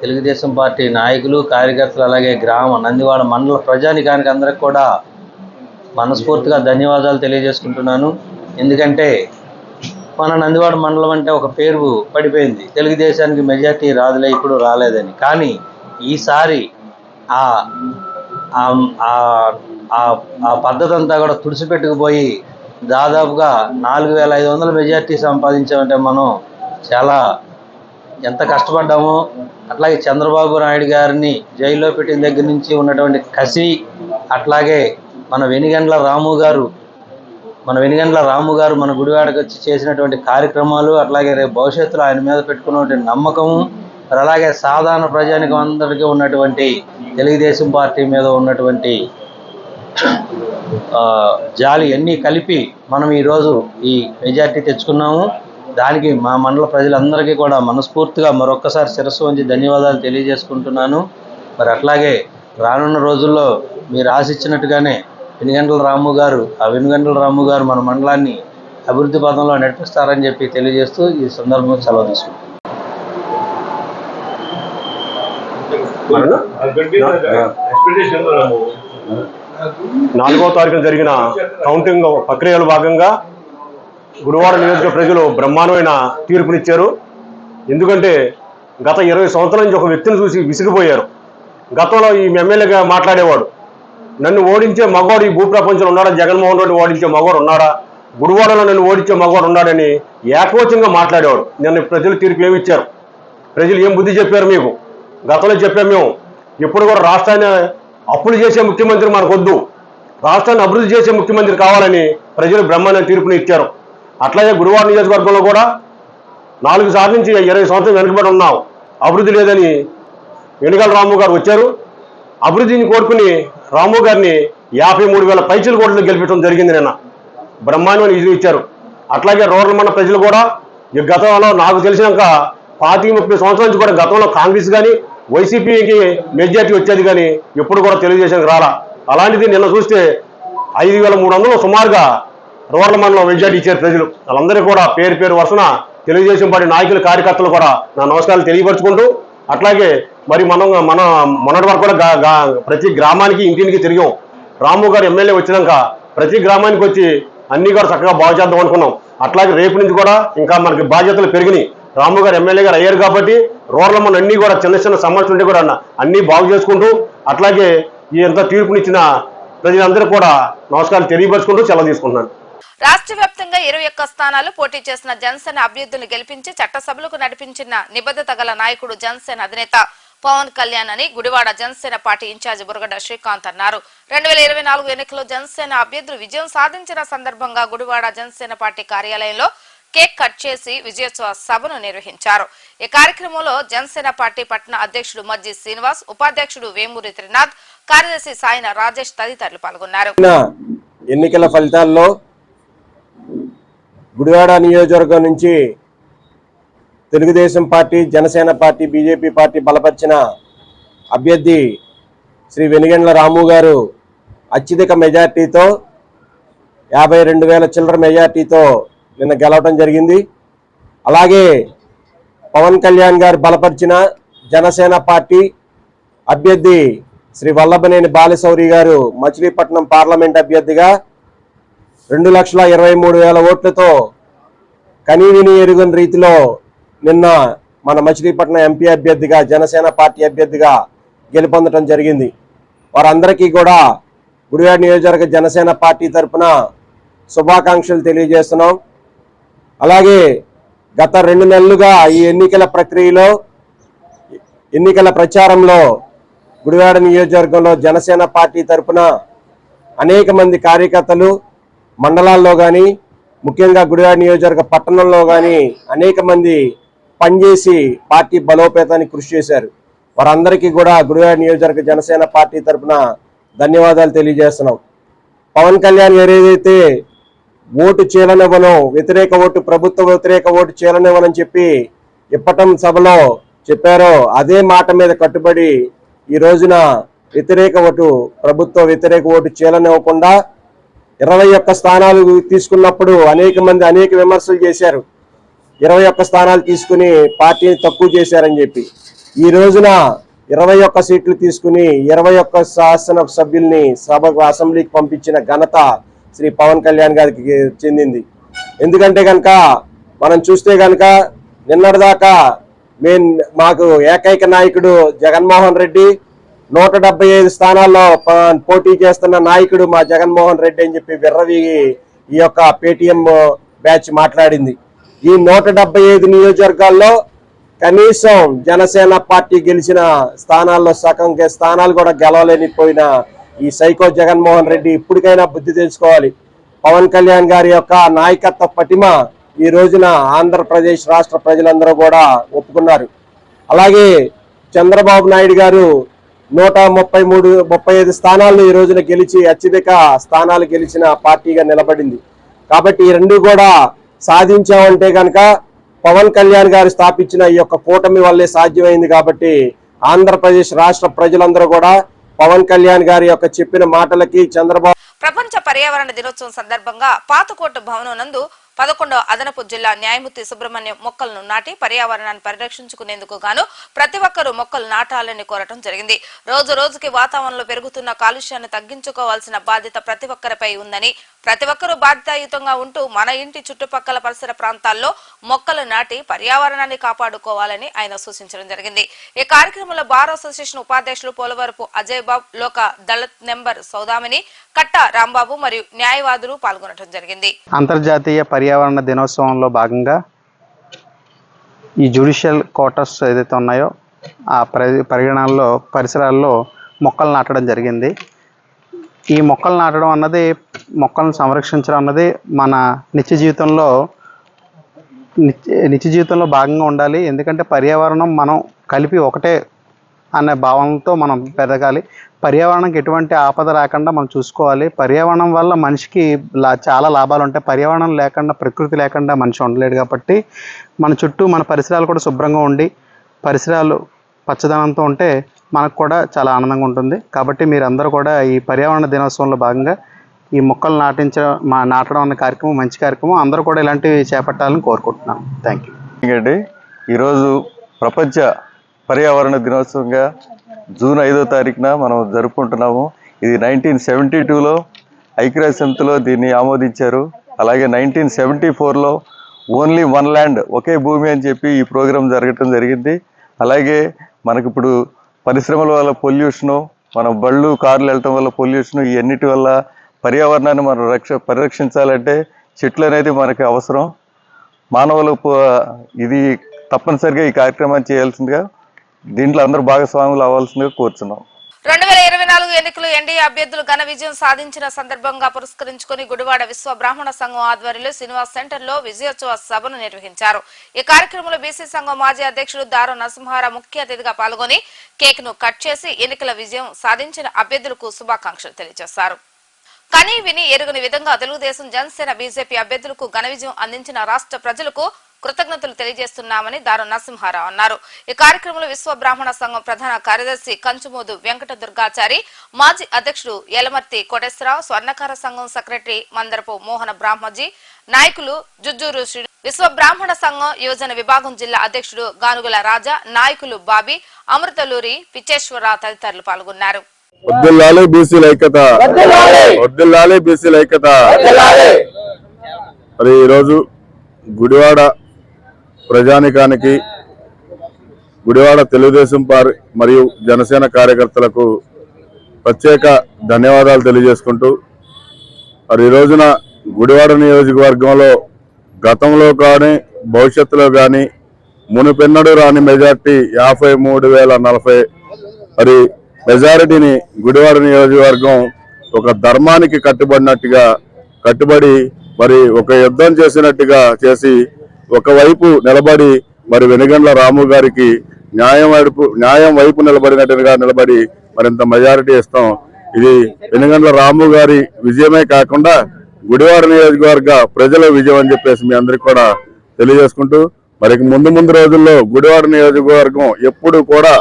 తెలుగుదేశం పార్టీ నాయకులు, కార్యకర్తలు, అలాగే నందివాడ మండల ప్రజానికానికి అందరికి కూడా మనస్ఫూర్తిగా ధన్యవాదాలు తెలియజేసుకుంటున్నాను. ఎందుకంటే మన నందివాడ మండలం అంటే ఒక పేరు పడిపోయింది, తెలుగుదేశానికి మెజార్టీ రాదులే ఇప్పుడు రాలేదని. కానీ ఈసారి ఆ పద్ధతి అంతా కూడా తుడిచిపెట్టుకుపోయి దాదాపుగా 4,500 మెజార్టీ సంపాదించామంటే మనం చాలా ఎంత కష్టపడ్డామో, అట్లాగే చంద్రబాబు నాయుడు గారిని జైల్లో పెట్టిన దగ్గర నుంచి ఉన్నటువంటి కసి, అట్లాగే మన వెనుగండ్ల రాము గారు మన గుడివాడకి వచ్చి చేసినటువంటి కార్యక్రమాలు, అట్లాగే రేపు భవిష్యత్తులో ఆయన మీద పెట్టుకున్నటువంటి నమ్మకము, అలాగే సాధారణ ప్రజానికం అందరికీ ఉన్నటువంటి తెలుగుదేశం పార్టీ మీద ఉన్నటువంటి జాలి అన్నీ కలిపి మనం ఈరోజు ఈ మెజార్టీ తెచ్చుకున్నాము. దానికి మా మండల ప్రజలందరికీ కూడా మనస్ఫూర్తిగా మరొక్కసారి శిరస్సు వంచి ధన్యవాదాలు తెలియజేసుకుంటున్నాను. మరి అట్లాగే రానున్న రోజుల్లో మీరు ఆశించినట్టుగానే వెనుగండ్ల రాము గారు మన మండలాన్ని అభివృద్ధి పథంలో నడిపిస్తారని చెప్పి తెలియజేస్తూ ఈ సందర్భంగా సెలవు తీసుకుంటాం. 4వ తారీఖున జరిగిన కౌంటింగ్ ప్రక్రియలో భాగంగా గుడివాడ నియోజక ప్రజలు బ్రహ్మాండమైన తీర్పునిచ్చారు. ఎందుకంటే గత 20 సంవత్సరాల నుంచి ఒక వ్యక్తిని చూసి విసిగిపోయారు. గతంలో ఈ ఎమ్మెల్యేగా మాట్లాడేవాడు, నన్ను ఓడించే మగవాడు ఈ భూప్రపంచంలో ఉన్నాడా, జగన్మోహన్ రెడ్డి ఓడించే మగవాడు ఉన్నాడా, గుడివాడలో నన్ను ఓడించే మగవాడు ఉన్నాడని ఏకవచనంగా మాట్లాడేవాడు. నిన్న ప్రజలు తీర్పు ఏమి ఇచ్చారు, ప్రజలు ఏం బుద్ధి చెప్పారు మీకు? గతంలో చెప్పాము మేము, ఎప్పుడు కూడా రాష్ట్రాన్ని అప్పులు చేసే ముఖ్యమంత్రి మనకొద్దు, రాష్ట్రాన్ని అభివృద్ధి చేసే ముఖ్యమంత్రి కావాలని ప్రజలు బ్రహ్మాండ తీర్పుని ఇచ్చారు. అట్లాగే గుడివాడ నియోజకవర్గంలో కూడా 4 సార్లు నుంచి 20 సంవత్సరాలు వెనుకబడి ఉన్నాం, అభివృద్ధి లేదని వెనుగల రాము గారు వచ్చారు. అభివృద్ధిని కోరుకుని రాము గారిని 53,000 పైచీల కోట్లు గెలిపించడం జరిగింది. నిన్న బ్రహ్మాండమైన విజయం ఇచ్చారు. అట్లాగే రూరల్ మండల ప్రజలు కూడా ఈ గతంలో నాకు తెలిసినాక 25-30 సంవత్సరాల నుంచి కూడా గతంలో కాంగ్రెస్ కానీ వైసీపీకి మెజార్టీ వచ్చేది కానీ ఎప్పుడు కూడా తెలుగుదేశానికి రాలా. అలాంటిది నిన్న చూస్తే 5,300 సుమారుగా రూరల్ మండలం మెజార్టీ ఇచ్చారు ప్రజలు. వాళ్ళందరూ కూడా పేరు పేరు వరుసన తెలుగుదేశం పార్టీ నాయకులు కార్యకర్తలు కూడా నా నమస్కారాలు తెలియపరుచుకుంటూ, అట్లాగే మరి మొన్నటి వరకు కూడా ప్రతి గ్రామానికి ఇంటింటికి తిరిగాం. రాము గారు ఎమ్మెల్యే వచ్చినాక ప్రతి గ్రామానికి వచ్చి అన్ని కూడా చక్కగా బాగు చేద్దాం అనుకున్నాం. అట్లాగే రేపు నుంచి కూడా ఇంకా మనకి బాధ్యతలు పెరిగినాయి. రాము గారు ఎమ్మెల్యే గారు అయ్యారు కాబట్టి రూరల్ మండలం అన్ని కూడా చిన్న చిన్న సమస్యలు ఉంటే కూడా అన్ని బాగు చేసుకుంటూ, అట్లాగే ఈ ఎంత తీర్పునిచ్చిన ప్రజలందరూ కూడా నమస్కారాలు తెలియపరుచుకుంటూ సెలవు తీసుకుంటున్నాను. రాష్ట్ర వ్యాప్తంగా 21 స్థానాలు పోటీ చేసిన జనసేన అభ్యర్థులను గెలిపించి చట్టసభలకు నడిపించిన నిబద్ధత గల నాయకుడు జనసేన అధినేత పవన్ కళ్యాణ్ అని గుడివాడ జనసేన పార్టీ ఇన్ఛార్జి బురగడ్డ శ్రీకాంత్ అన్నారు. 2024 ఎన్నికల్లో జనసేన అభ్యర్థులు విజయం సాధించిన సందర్భంగా గుడివాడ జనసేన పార్టీ కార్యాలయంలో కేక్ కట్ చేసి విజయోత్సవ సభను నిర్వహించారు. ఈ కార్యక్రమంలో జనసేన పార్టీ పట్టణ అధ్యక్షుడు మజ్జి శ్రీనివాస్, ఉపాధ్యక్షుడు వేమూరి త్రినాథ్, కార్యదర్శి సాయిన రాజేష్ తదితరులు పాల్గొన్నారు. ఎన్నికల ఫలితాల్లో గుడివాడ నియోజకవర్గం నుంచి Telugu Desam party, Janasena party, BJP party బలపరిచిన అభ్యర్థి శ్రీ వెనిగండ్ల రాము గారు అత్యధిక మెజార్టీతో 52,000 చిల్లర మెజార్టీతో నిన్న గెలవడం జరిగింది. అలాగే పవన్ కళ్యాణ్ గారు బలపరిచిన జనసేన పార్టీ అభ్యర్థి శ్రీ వల్లభనేని బాలశౌరి గారు మచిలీపట్నం పార్లమెంట్ అభ్యర్థిగా 2,23,000 ఓట్లతో కనీవిని ఎరుగని రీతిలో నిన్న మన మచిలీపట్నం ఎంపీ అభ్యర్థిగా, జనసేన పార్టీ అభ్యర్థిగా గెలుపొందడం జరిగింది. వారందరికీ కూడా గుడివాడ నియోజకవర్గ జనసేన పార్టీ తరఫున శుభాకాంక్షలు తెలియజేస్తున్నాం. అలాగే గత 2 నెలలుగా ఈ ఎన్నికల ప్రక్రియలో, ఎన్నికల ప్రచారంలో గుడివాడ నియోజకవర్గంలో జనసేన పార్టీ తరఫున అనేక మంది కార్యకర్తలు మండలాల్లో కానీ, ముఖ్యంగా గుడివాడ నియోజకవర్గ పట్టణంలో కానీ అనేక మంది పనిచేసి పార్టీ బలోపేతానికి కృషి చేశారు. వారందరికీ కూడా గుడివాడ నియోజకవర్గ జనసేన పార్టీ తరఫున ధన్యవాదాలు తెలియజేస్తున్నాం. పవన్ కళ్యాణ్ ఏదైతే ఓటు చీలనివ్వను, వ్యతిరేక ఓటు, ప్రభుత్వ వ్యతిరేక ఓటు చీలనివ్వనని చెప్పి ఇప్పటం సభలో చెప్పారో అదే మాట మీద కట్టుబడి ఈ రోజున వ్యతిరేక ఓటు, ప్రభుత్వ వ్యతిరేక ఓటు చీలనివ్వకుండా 21 స్థానాలు తీసుకున్నప్పుడు అనేక మంది అనేక విమర్శలు చేశారు. 21 స్థానాలు తీసుకుని పార్టీని తక్కువ చేశారని చెప్పి ఈ రోజున 21 సీట్లు తీసుకుని 21 శాసన సభ్యుల్ని సభకు, అసెంబ్లీకి పంపించిన ఘనత శ్రీ పవన్ కళ్యాణ్ గారికి చెందింది. ఎందుకంటే కనుక మనం చూస్తే కనుక నిన్నటిదాకా మాకు ఏకైక నాయకుడు జగన్మోహన్ రెడ్డి, 175 స్థానాల్లో పోటీ చేస్తున్న నాయకుడు మా జగన్మోహన్ రెడ్డి అని చెప్పి విర్రవీగి ఈ యొక్క పేటీఎం బ్యాచ్ మాట్లాడింది. ఈ 175 నియోజకవర్గాల్లో కనీసం జనసేన పార్టీ గెలిచిన స్థానాల్లో సగం స్థానాలు కూడా గెలవలేనిపోయిన ఈ సైకో జగన్మోహన్ రెడ్డి ఇప్పటికైనా బుద్ధి తెలుసుకోవాలి. పవన్ కళ్యాణ్ గారి యొక్క నాయకత్వ పటిమ ఈ రోజున ఆంధ్రప్రదేశ్ రాష్ట్ర ప్రజలందరూ కూడా ఒప్పుకున్నారు. అలాగే చంద్రబాబు నాయుడు గారు 135 స్థానాలను ఈ రోజున గెలిచి అత్యధిక స్థానాలు గెలిచిన పార్టీగా నిలబడింది. కాబట్టి ఈ రెండు కూడా సాధించామంటే కనుక పవన్ కళ్యాణ్ గారు స్థాపించిన ఈ యొక్క కూటమి వల్లే సాధ్యమైంది. కాబట్టి ఆంధ్రప్రదేశ్ రాష్ట్ర ప్రజలందరూ కూడా పవన్ కళ్యాణ్ గారి యొక్క చెప్పిన మాటలకి చంద్రబాబు. ప్రపంచ పర్యావరణ దినోత్సవం సందర్భంగా పాతకోట భవనం నందు 11వ అదనపు జిల్లా న్యాయమూర్తి సుబ్రహ్మణ్యం మొక్కలను నాటి పర్యావరణాన్ని పరిరక్షించుకునేందుకు గాను ప్రతి ఒక్కరూ మొక్కలు నాటాలని కోరటం జరిగింది. రోజు రోజుకి వాతావరణంలో పెరుగుతున్న కాలుష్యాన్ని తగ్గించుకోవాల్సిన బాధ్యత ప్రతి ఒక్కరిపై ఉందని, ప్రతి ఒక్కరూ బాధ్యతాయుతంగా ఉంటూ మన ఇంటి చుట్టుపక్కల పరిసర ప్రాంతాల్లో మొక్కలు నాటి పర్యావరణాన్ని కాపాడుకోవాలని ఆయన సూచించడం జరిగింది. ఈ కార్యక్రమంలో బార్ అసోసియేషన్ ఉపాధ్యక్షులు పోలవరపు అజయ్ బాబు, లోక దళిత్ నెంబర్ సౌదామిని, కట్ట రాంబాబు మరియు న్యాయవాదులు పాల్గొనడం జరిగింది. అంతర్జాతీయ పర్యావరణ దినోత్సవంలో భాగంగా ఈ జ్యుడిషియల్ క్వార్టర్స్ ఏదైతే ఉన్నాయో ఆ పరిగణనలో పరిసరాల్లో మొక్కలు నాటడం జరిగింది. ఈ మొక్కలు నాటడం అన్నది, మొక్కలను సంరక్షించడం అన్నది మన నిత్య జీవితంలో భాగంగా ఉండాలి. ఎందుకంటే పర్యావరణం మనం కలిపి ఒకటే అనే భావనతో మనం పెరగాలి. పర్యావరణంకి ఎటువంటి ఆపద రాకుండా మనం చూసుకోవాలి. పర్యావరణం వల్ల మనిషికి చాలా లాభాలు ఉంటాయి. పర్యావరణం లేకుండా, ప్రకృతి లేకుండా మనిషి ఉండలేడు. కాబట్టి మన చుట్టూ మన పరిసరాలు కూడా శుభ్రంగా ఉండి, పరిసరాలు పచ్చదనంతో ఉంటే మనకు కూడా చాలా ఆనందంగా ఉంటుంది. కాబట్టి మీరందరూ కూడా ఈ పర్యావరణ దినోత్సవంలో భాగంగా ఈ మొక్కలు నాటడం అనే కార్యక్రమం మంచి కార్యక్రమం. అందరూ కూడా ఇలాంటివి చేపట్టాలని కోరుకుంటున్నాను. Thank you. ఎందుకంటే ఈరోజు ప్రపంచ పర్యావరణ దినోత్సవంగా జూన్ 5వ తారీఖున మనం జరుపుకుంటున్నాము. ఇది 1972లో ఐక్యరాజ్య సమితిలో దీన్ని ఆమోదించారు. అలాగే 1974లో ఓన్లీ వన్ ల్యాండ్, ఒకే భూమి అని చెప్పి ఈ ప్రోగ్రాం జరగటం జరిగింది. అలాగే మనకిప్పుడు పరిశ్రమల వల్ల పొల్యూషను, మనం బళ్ళు కార్లు వెళ్ళటం వల్ల పొల్యూషను, ఇవన్నిటి వల్ల పర్యావరణాన్ని మనం పరిరక్షించాలంటే చెట్లు అనేది మనకి అవసరం. మానవులు ఇది తప్పనిసరిగా ఈ కార్యక్రమాన్ని చేయాల్సిందిగా, దీంట్లో అందరూ భాగస్వాములు అవ్వాల్సిందిగా కోరుతున్నాం. 2024 ఎన్నికలు ఎన్డీఏ అభ్యర్థులు ఘన విజయం సాధించిన సందర్భంగా పురస్కరించుకుని గుడివాడ విశ్వ బ్రాహ్మణ సంఘం ఆధ్వర్యంలో శ్రీనివాస్ సెంటర్ లో విజయోత్సవ సభను నిర్వహించారు. ఈ కార్యక్రమంలో బీసీ సంఘం మాజీ అధ్యక్షుడు దారు నరసింహారావు ముఖ్య అతిథిగా పాల్గొని కేక్ ను కట్ చేసి ఎన్నికల విజయం సాధించిన అభ్యర్థులకు శుభాకాంక్షలు తెలియజేశారు. కనీ విని ఎరుగని విధంగా తెలుగుదేశం, జనసేన, బీజేపీ అభ్యర్థులకు ఘన విజయం అందించిన రాష్ట్ర ప్రజలకు కృతజ్ఞతలు తెలియజేస్తున్నామని దారు నరసింహారావు అన్నారు. ఈ కార్యక్రమంలో విశ్వ బ్రాహ్మణ సంఘం ప్రధాన కార్యదర్శి కంచుమోదు వెంకట దుర్గాచారి, మాజీ అధ్యక్షుడు యలమర్తి కోటేశ్వరరావు, స్వర్ణకార సంఘం సెక్రటరీ మందరపు మోహన బ్రాహ్మజీ, నాయకులు జుజ్జూరు శ్రీ, విశ్వ బ్రాహ్మణ సంఘం యువజన విభాగం జిల్లా అధ్యక్షుడు గానుగుల రాజా, నాయకులు బాబీ, అమృతలూరి, పిచ్చేశ్వరరావు తదితరులు పాల్గొన్నారు. వర్ధిల్లాలి బీసీల ఐక్యత, వర్ధిల్లాలి బీసీల ఐక్యత. మరి ఈరోజు గుడివాడ ప్రజానికానికి, గుడివాడ తెలుగుదేశం మరియు జనసేన కార్యకర్తలకు ప్రత్యేక ధన్యవాదాలు తెలియజేసుకుంటూ, మరి ఈ రోజున గుడివాడ నియోజకవర్గంలో గతంలో కానీ భవిష్యత్తులో కానీ మునుపెన్నడూ రాని మెజార్టీ 53,040 మరి మెజారిటీని గుడివాడ నియోజకవర్గం ఒక ధర్మానికి కట్టుబడి మరి ఒక యుద్ధం చేసినట్టుగా చేసి ఒకవైపు నిలబడి మరి వెనుగండ్ల రాము గారికి న్యాయం వైపు నిలబడి మరింత మెజారిటీ ఇస్తాం. ఇది వెనుగండ్ల రాము గారి విజయమే కాకుండా గుడివాడ నియోజకవర్గ ప్రజల విజయం అని చెప్పేసి మీ అందరికి కూడా తెలియజేసుకుంటూ, మరి ముందు రోజుల్లో గుడివాడ నియోజకవర్గం ఎప్పుడు కూడా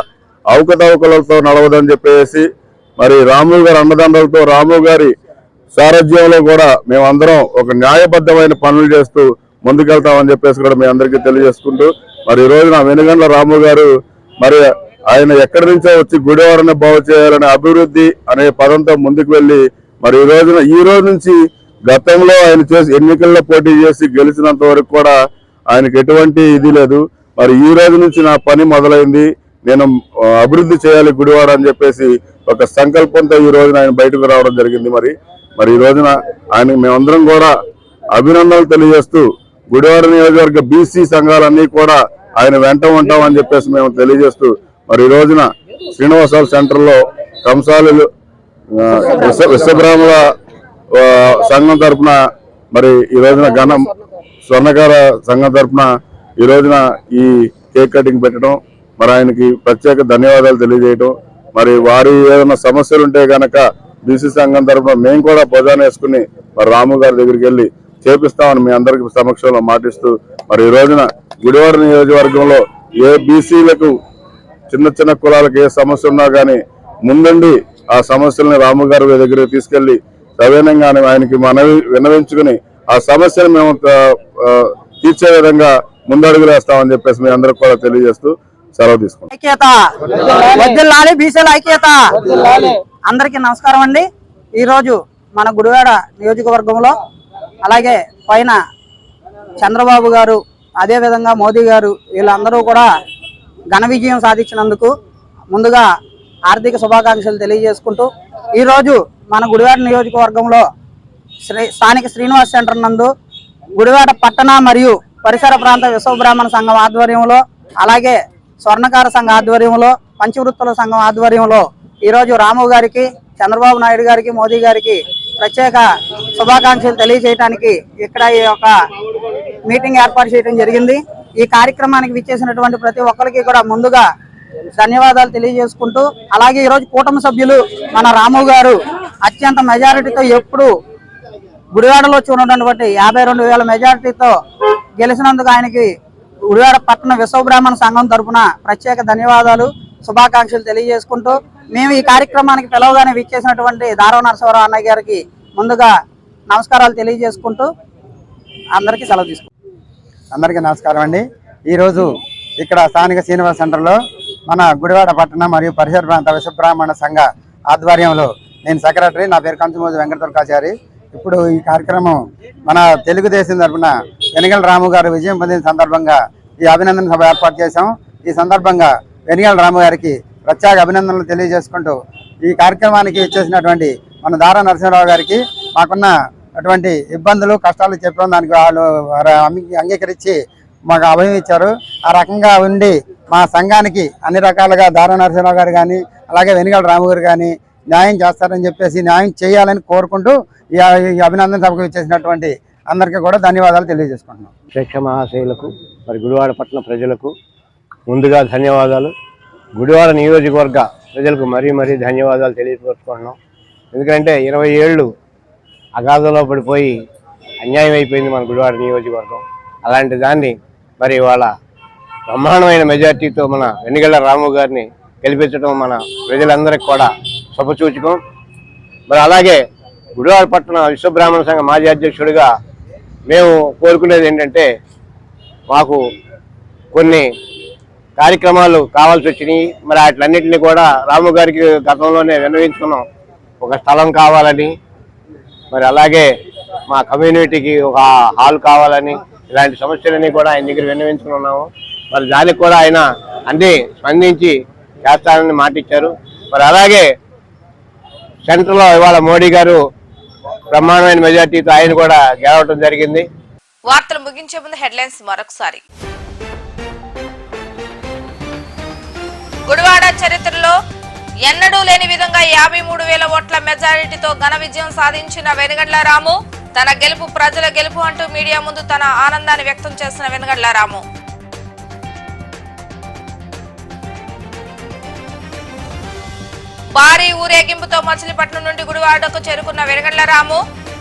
అవకతవకలతో నడవదని చెప్పేసి, మరి రాము గారి అండదండలతో, రాము గారి సారథ్యంలో కూడా మేమందరం ఒక న్యాయబద్ధమైన పనులు చేస్తూ ముందుకెళ్తామని చెప్పేసి కూడా మీ అందరికీ తెలియజేసుకుంటూ, మరి ఈ రోజున వెనుగండ్ల రాము గారు మరి ఆయన ఎక్కడి నుంచో వచ్చి గుడివాడని బాగు చేయాలనే అభివృద్ధి అనే పదంతో ముందుకు వెళ్ళి, మరి ఈ రోజు నుంచి గతంలో ఆయన ఎన్నికల్లో పోటీ చేసి గెలిచినంత వరకు కూడా ఆయనకి ఎటువంటి ఇది లేదు. మరి ఈ రోజు నుంచి నా పని మొదలైంది, నేను అభివృద్ధి చేయాలి గుడివాడ అని చెప్పేసి ఒక సంకల్పంతో ఈ రోజున ఆయన బయటకు రావడం జరిగింది. మరి ఈ రోజున ఆయన మేమందరం కూడా అభినందనలు తెలియజేస్తూ, గుడివాడ నియోజకవర్గ బీసీ సంఘాలన్నీ కూడా ఆయన వెంట ఉంటామని చెప్పేసి మేము తెలియజేస్తూ, మరి ఈ రోజున శ్రీనివాస సెంటర్లో కంసాలు విశ్వబ్రాహ్మణ సంఘం తరఫున, మరి ఈ రోజున స్వర్ణకార సంఘం తరఫున ఈ రోజున ఈ కేక్ కటింగ్ పెట్టడం, మరి ఆయనకి ప్రత్యేక ధన్యవాదాలు తెలియజేయడం, మరి వారి ఏదైనా సమస్యలు ఉంటే గనక బీసీ సంఘం తరఫున మేము కూడా భుజాన వేసుకుని మరి రాము గారి దగ్గరికి వెళ్ళి చేపిస్తామని మీ అందరికి సమక్షంలో మాటిస్తూ, మరి ఈ రోజున గుడివాడ నియోజకవర్గంలో ఏ బీసీలకు చిన్న కులాలకు ఏ సమస్య ఉన్నా కానీ ముందుండి ఆ సమస్యలను రాము గారి దగ్గరికి తీసుకెళ్లి సవినంగా ఆయనకి విన్నవించుకుని ఆ సమస్యను మేము తీర్చే విధంగా ముందడుగులు వేస్తామని చెప్పేసి మీ అందరికి కూడా తెలియజేస్తూ సెలవు తీసుకుంటాం. ఐక్యత వద్దులాలి, బీసీల ఐక్యత. అందరికీ నమస్కారం అండి. ఈరోజు మన గుడివాడ నియోజకవర్గంలో అలాగే పైన చంద్రబాబు గారు అదేవిధంగా మోదీ గారు వీళ్ళందరూ కూడా ఘన విజయం సాధించినందుకు ముందుగా ఆర్థిక శుభాకాంక్షలు తెలియజేసుకుంటూ ఈరోజు మన గుడివాడ నియోజకవర్గంలో స్థానిక శ్రీనివాస్ సెంటర్ నందు గుడివాడ పట్టణ మరియు పరిసర ప్రాంత విశ్వబ్రాహ్మణ సంఘం ఆధ్వర్యంలో అలాగే స్వర్ణకార సంఘ ఆధ్వర్యంలో పంచవృత్తుల సంఘం ఆధ్వర్యంలో ఈరోజు రాము గారికి చంద్రబాబు నాయుడు గారికి మోదీ గారికి ప్రత్యేక శుభాకాంక్షలు తెలియజేయడానికి ఇక్కడ ఈ యొక్క మీటింగ్ ఏర్పాటు చేయడం జరిగింది. ఈ కార్యక్రమానికి విచ్చేసినటువంటి ప్రతి ఒక్కరికి కూడా ముందుగా ధన్యవాదాలు తెలియజేసుకుంటూ అలాగే ఈరోజు కూటమి సభ్యులు మన రాము గారు అత్యంత మెజారిటీతో ఎప్పుడు గుడివాడలో చూడటువంటి 52,000 మెజారిటీతో గెలిచినందుకు ఆయనకి గుడివాడ పట్టణ విశ్వబ్రాహ్మణ సంఘం తరఫున ప్రత్యేక ధన్యవాదాలు శుభాకాంక్షలు తెలియజేసుకుంటూ మేము ఈ కార్యక్రమానికి పిలవగానే విచ్చేసినటువంటి దారవ నరసింహారావు అన్నయ్య గారికి ముందుగా నమస్కారాలు తెలియజేసుకుంటూ అందరికీ సెలవు తీసుకుంటాం. అందరికీ నమస్కారం అండి. ఈరోజు ఇక్కడ స్థానిక శ్రీనివాస్ సెంటర్లో మన గుడివాడ పట్టణ మరియు పరిసర ప్రాంత విశ్వబ్రాహ్మణ సంఘ ఆధ్వర్యంలో నేను సెక్రటరీ, నా పేరు కంచుమోజు వెంకటదుర్గాచారి. ఇప్పుడు ఈ కార్యక్రమం మన తెలుగుదేశం తరఫున వెనిగల రాము గారు విజయం పొందిన సందర్భంగా ఈ అభినందన సభ ఏర్పాటు చేశాం. ఈ సందర్భంగా వెనిగల రాము గారికి ప్రత్యేక అభినందనలు తెలియజేసుకుంటూ ఈ కార్యక్రమానికి వచ్చేసినటువంటి మన దారా నరసింహరావు గారికి మాకున్న అటువంటి ఇబ్బందులు కష్టాలు చెప్పడం దానికి వాళ్ళు అంగీకరించి మాకు అభయం ఇచ్చారు. ఆ రకంగా ఉండి మా సంఘానికి అన్ని రకాలుగా దారా నరసింహరావు గారు కానీ అలాగే వెనిగల రాము గారు కానీ న్యాయం చేస్తారని చెప్పేసి న్యాయం చేయాలని కోరుకుంటూ ఈ అభినందన సభకు ఇచ్చేసినటువంటి అందరికీ కూడా ధన్యవాదాలు తెలియజేసుకుంటున్నాం. ప్రేక్ష మహాశయులకు మరి గుడివాడ పట్టణ ప్రజలకు ముందుగా ధన్యవాదాలు. గుడివాడ నియోజకవర్గ ప్రజలకు మరీ ధన్యవాదాలు తెలియపరుచుకుంటున్నాం. ఎందుకంటే 20 ఏళ్ళు అగాధంలో పడిపోయి అన్యాయం అయిపోయింది మన గుడివాడ నియోజకవర్గం. అలాంటి దాన్ని మరి వాళ్ళ బ్రహ్మాండమైన మెజార్టీతో మన వెనిగళ్ల రాము గారిని గెలిపించడం మన ప్రజలందరికీ కూడా శుభసూచకం. మరి అలాగే గుడివాడ పట్టణ విశ్వబ్రాహ్మణ సంఘ మాజీ అధ్యక్షుడిగా మేము కోరుకునేది ఏంటంటే మాకు కొన్ని కార్యక్రమాలు కావాల్సి వచ్చినాయి. మరి వాటిలన్నింటినీ కూడా రాము గారికి గతంలోనే విన్నవించుకున్నాం. ఒక స్థలం కావాలని, మరి అలాగే మా కమ్యూనిటీకి ఒక హాల్ కావాలని, ఇలాంటి సమస్యలన్నీ కూడా ఆయన దగ్గర విన్నవించుకున్నాము. మరి దానికి కూడా ఆయన అన్నీ స్పందించి చేస్తానని మాట ఇచ్చారు. మరి అలాగే సెంట్రల్లో ఇవాళ మోడీ గారు బ్రహ్మాండమైన మెజార్టీతో ఆయన కూడా గెలవడం జరిగింది. వార్తలు ముగించే ముందు హెడ్లైన్స్ మరొకసారి. గుడివాడ చరిత్రలో ఎన్నడూ లేని విధంగా 53,000 ఓట్ల మెజారిటీతో ఘన విజయం సాధించిన వెనిగళ్ల రాము. తన గెలుపు ప్రజల గెలుపు అంటూ మీడియా ముందు తన ఆనందాన్ని వ్యక్తం చేసిన వెనిగళ్ల రాము. భారీ ఊరేగింపుతో మచిలీపట్నం నుండి గుడివాడకు చేరుకున్న వెనిగళ్ల రాము.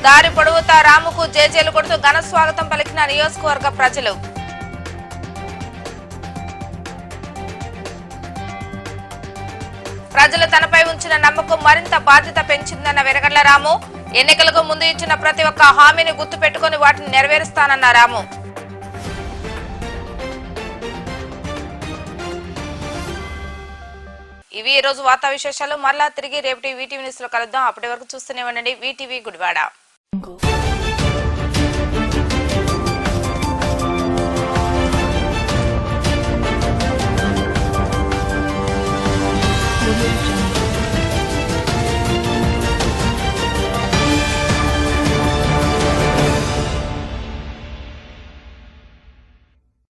దారి పొడవుతా రాముకు జేజేలు కొడుతూ ఘన స్వాగతం పలికిన నియోజకవర్గ ప్రజలు. ప్రజలు తనపై ఉంచిన నమ్మకం మరింత బాధ్యత పెంచిందన్న వెనిగళ్ల రాము. ఎన్నికలకు ముందు ఇచ్చిన ప్రతి ఒక్క హామీని గుర్తు పెట్టుకుని వాటిని నెరవేరుస్తానన్న రాము. ఇవి ఈ రోజు వార్తా విశేషాలు. మరలా తిరిగి రేపటి వీటీవీ న్యూస్ లో కలుద్దాం. అప్పటి వరకు చూస్తూనే ఉండండి వీటీవీ గుడివాడ.